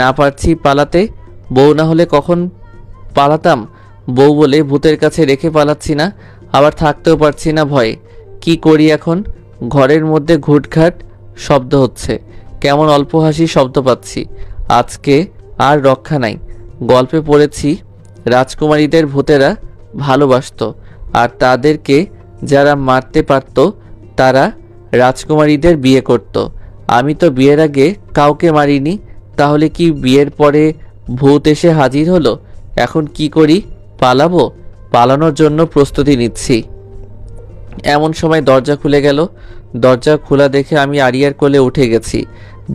না পারছি পালাতে। বউ না হলে কখন পালাতাম। বউ বলে ভূতের কাছে রেখে পালাচ্ছি না, আবার থাকতেও পারছি না ভয়ে। কি করি এখন? ঘরের মধ্যে ঘুটঘাট শব্দ হচ্ছে, কেমন অল্প হাসি শব্দ পাচ্ছি। আজকে আর রক্ষা নাই। গল্পে পড়েছি রাজকুমারীদের ভূতেরা ভালোবাসতো, আর তাদেরকে যারা মারতে পারত তারা রাজকুমারীদের বিয়ে করত। আমি তো বিয়ের আগে কাউকে মারিনি, তাহলে কি বিয়ের পরে ভূত এসে হাজির হলো? এখন কি করি? পালাবো? পালানোর জন্য প্রস্তুতি নিচ্ছি। এমন সময় দরজা খুলে গেল। দরজা খোলা দেখে আমি আরিয়ার কোলে উঠে গেছি।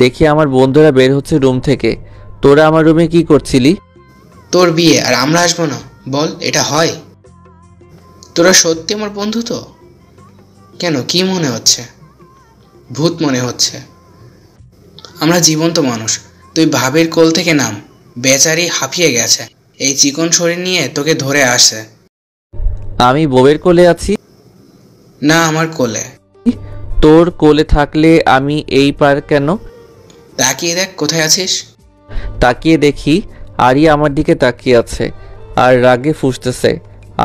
দেখি আমার বন্ধুরা বের হচ্ছে রুম থেকে। তোরা আমার রুমে কি করছিলি? তোর বিয়ে আর আমরা আসবো না? বল, এটা হয়? তোরা সত্যি আমার বন্ধু তো? কেন, কি মনে হচ্ছে? ভূত মনে হচ্ছে? আমরা জীবন্ত মানুষ। তুই ভাবির কোল থেকে নাম। বেচারি হাঁপিয়ে গেছে, এই চিকন শরীর নিয়ে তোকে ধরে আসে। আমি বউয়ের কোলে আছি না, আমার কোলে। তোর কোলে থাকলে আমি এই পার কেন? তাকিয়ে দেখ কোথায় আছিস। তাকিয়ে দেখি আরিয়া আমার দিকে তাকিয়ে আছে আর রাগে ফুঁসতেছে।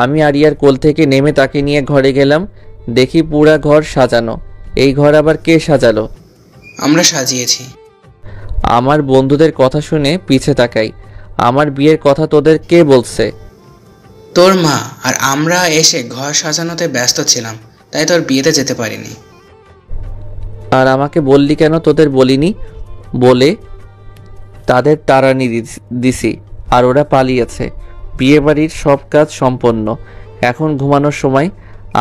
আমি আরিয়ার কোল থেকে নেমে তাকে নিয়ে ঘরে গেলাম। দেখি পুরা ঘর সাজানো। এই ঘর আবার কে সাজালো? আমরা সাজিয়েছি। আমার বন্ধুদের কথা শুনে পিছে তাকাই। আমার বিয়ের কথা তোদের কে বলছে? তোর মা। আর আমরা এসে ঘর সাজানোতে ব্যস্ত ছিলাম, তাই তোর বিয়েতে যেতে পারিনি। আর আমাকে বললি কেন তোদের বলিনি? বলে তাদের তাড়ানি দিছি, আর ওরা পালিয়েছে। বিয়ে বাড়ির সব কাজ সম্পন্ন। এখন ঘুমানোর সময়।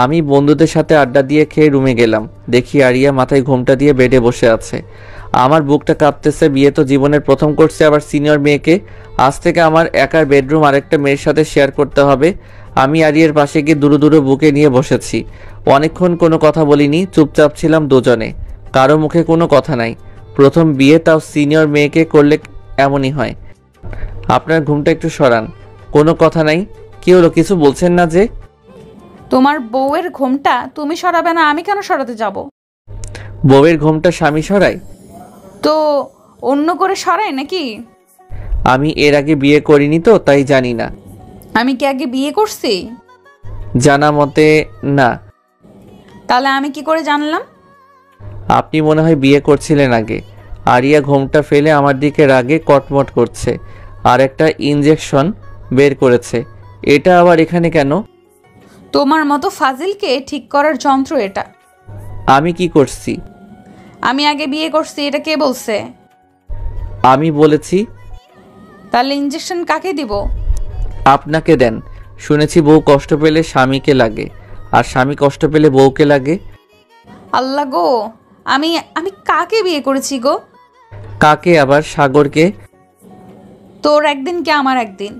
আমি বন্ধুদের সাথে আড্ডা দিয়ে খেয়ে রুমে গেলাম। দেখি আরিয়া মাথায় ঘোমটা দিয়ে বেডে বসে আছে। আমার বুকটা কাঁপতেছে। বিয়ে তো জীবনের প্রথম করছে, আবার সিনিয়র মেয়েকে। আজ থেকে আমার একার বেডরুম আরেকটা মেয়ের সাথে শেয়ার করতে হবে। আমি আরিয়ার পাশে গিয়ে দুরু দুরু বুকে নিয়ে বসেছি। অনেকক্ষণ কোনো কথা বলিনি, চুপচাপ ছিলাম দুজনে। কারো মুখে কোনো কথা নাই। প্রথম বিয়ে, তাও সিনিয়র মেয়েকে করলে এমনই হয়। আপনার ঘুমটা একটু সরান। কোনো কথা নাই। কি হলো, কিছু বলছেন না যে? তোমার বউয়ের ঘুমটা তুমি সরাবে না, আমি কেন সরাতে যাব? বউয়ের ঘুমটা স্বামী সরায়? তো অন্য করে সরায় নাকি? আমি এর আগে বিয়ে করিনি তো, তাই জানি না। আমি কি আগে বিয়ে করছি? জানা মতে না। তাহলে আমি কি করে জানলাম? আপনি মনে হয় বিয়ে করছিলেন আগে। আরিয়া ঘুমটা ফেলে আমার দিকে রাগে কটমট করছে, আর একটা ইনজেকশন বের করেছে। এটা আবার এখানে কেন? তোমার মতো ফাজিলকে ঠিক করার যন্ত্র এটা। আমি কি করছি? আমি আগে বিয়ে করছি, এটা কে বলছে? আমি বলেছি। তাহলে ইনজেকশন কাকে দিব? আপনাকে দেন। শুনেছি বউ কষ্ট পেলে স্বামীকে লাগে, আর স্বামী কষ্ট পেলে বউকে লাগে। আল্লাহ গো, আমি আমি কাকে বিয়ে করেছি গো? কাকে আবার? সাগরকে। তোর একদিন কি আমার একদিন?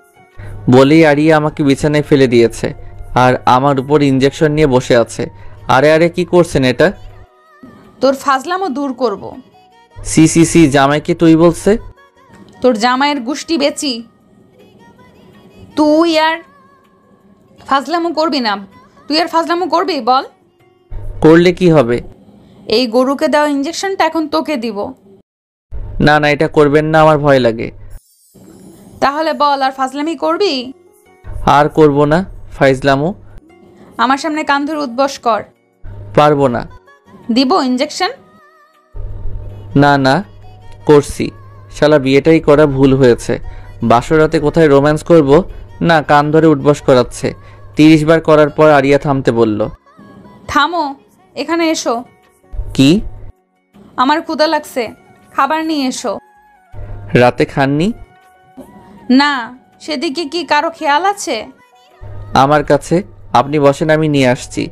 বলেই আরিয়া আমাকে বিছানায় ফেলে দিয়েছে, আর আমার উপর ইনজেকশন নিয়ে বসে আছে। আরে আরে, কি করছেন এটা? তোর ফাজলামও দূর করব। সি সি সি, জামাইকে তুই বলছে? তোর জামাইয়ের গুষ্টি বেচি। তুই আর ফাজলামো করবি না? তুই আর ফাজলামো করবি বল? করলে কি হবে? এই গরুকে দেওয়া ইনজেকশনটা এখন তোকে দিব। না না, এটা করবেন না, আমার ভয় লাগে। তাহলে বল, আর ফাজলামি করবি? আর করব না ফাইজলামো। আমার সামনে কান ধরে উদ্বস কর। পারবো না। দিব ইনজেকশন? না না, করছি। শালা বিয়েটাই করা ভুল হয়েছে। বাসরাতে কোথায় রোম্যান্স করব? না, কান ধরে উঠবস করাচ্ছে। 30 বার করার পর আরিয়া থামতে বলল। থামো, এখানে এসো। কি? আমার ক্ষুধা লাগছে, খাবার নিয়ে এসো। রাতে খাননি? না, সেদিকে কি কারো খেয়াল আছে? আমার কাছে। আপনি বসেন, আমি নিয়ে আসছি।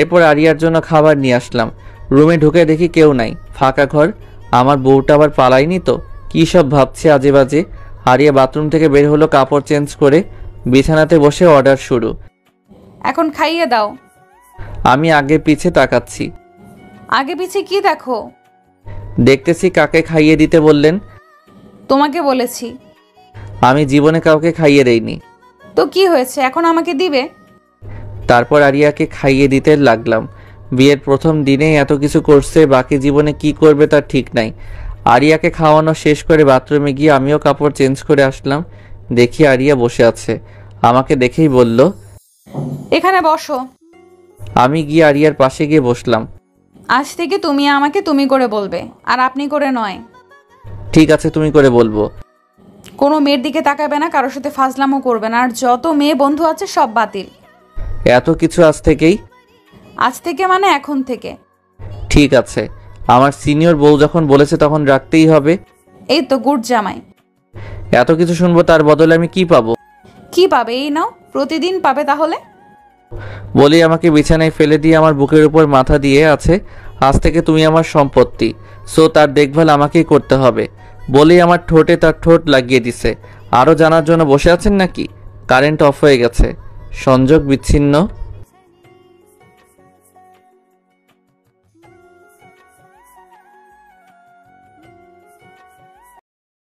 এরপর আরিয়ার জন্য খাবার নিয়ে আসলাম। রুমে ঢুকে দেখি কেউ নাই, ফাঁকা ঘর। আমার বউটা আবার পালায়নি তো? কী সব ভাবছে আজে বাজে। আরিয়া বাথরুম থেকে বের হলো কাপড় চেঞ্জ করে। বিছানাতে বসে অর্ডার শুরু। এখন খাইয়ে দাও। আমি আগে পিছে তাকাচ্ছি। আগে পিছে কি দেখো? দেখতেছি কাকে খাইয়ে দিতে বললেন? তোমাকে বলেছি। আমি জীবনে কাউকে খাইয়ে দেইনি। তো কি হয়েছে, এখন আমাকে দিবে? তারপর আরিয়াকে খাইয়ে দিতে লাগলাম। বিয়ের প্রথম দিনেই এত কিছু করছে, বাকি জীবনে কি করবে তার ঠিক নাই। আরিয়াকে খাওয়ানো শেষ করে বাথরুমে গিয়ে আমিও কাপড় চেঞ্জ করে আসলাম। দেখি আরিয়া বসে আছে। আমাকে দেখেই বলল, এখানে বসো। আমি গিয়ে আরিয়ার পাশে গিয়ে বসলাম। আজ থেকে তুমি আমাকে তুমি করে বলবে, আর আপনি করে নয়। ঠিক আছে, তুমি করে বলবো। কোনো মেয়ের দিকে তাকাবে না, কারোর সাথে ফাজলামও করবে না, আর যত মেয়ে বন্ধু আছে সব বাতিল। এত কিছু আজ থেকেই? আজ থেকে মানে এখন থেকে। ঠিক আছে, আমার সিনিয়র বউ যখন বলেছে তখন রাখতেই হবে। এই তো গুড জামাই। এত কিছু শুনবো, তার বদলে আমি কি পাবো? কি পাবে? এই নাও, প্রতিদিন পাবে তাহলে। বলেই আমাকে বিছানায় ফেলে দিয়ে আমার বুকের উপর মাথা দিয়ে আছে। আজ থেকে তুমি আমার সম্পত্তি, সো তার দেখভাল আমাকেই করতে হবে। বলেই আমার ঠোঁটে তার ঠোঁট লাগিয়ে দিছে। আরও জানার জন্য বসে আছেন নাকি? কারেন্ট অফ হয়ে গেছে, সংযোগ বিচ্ছিন্ন।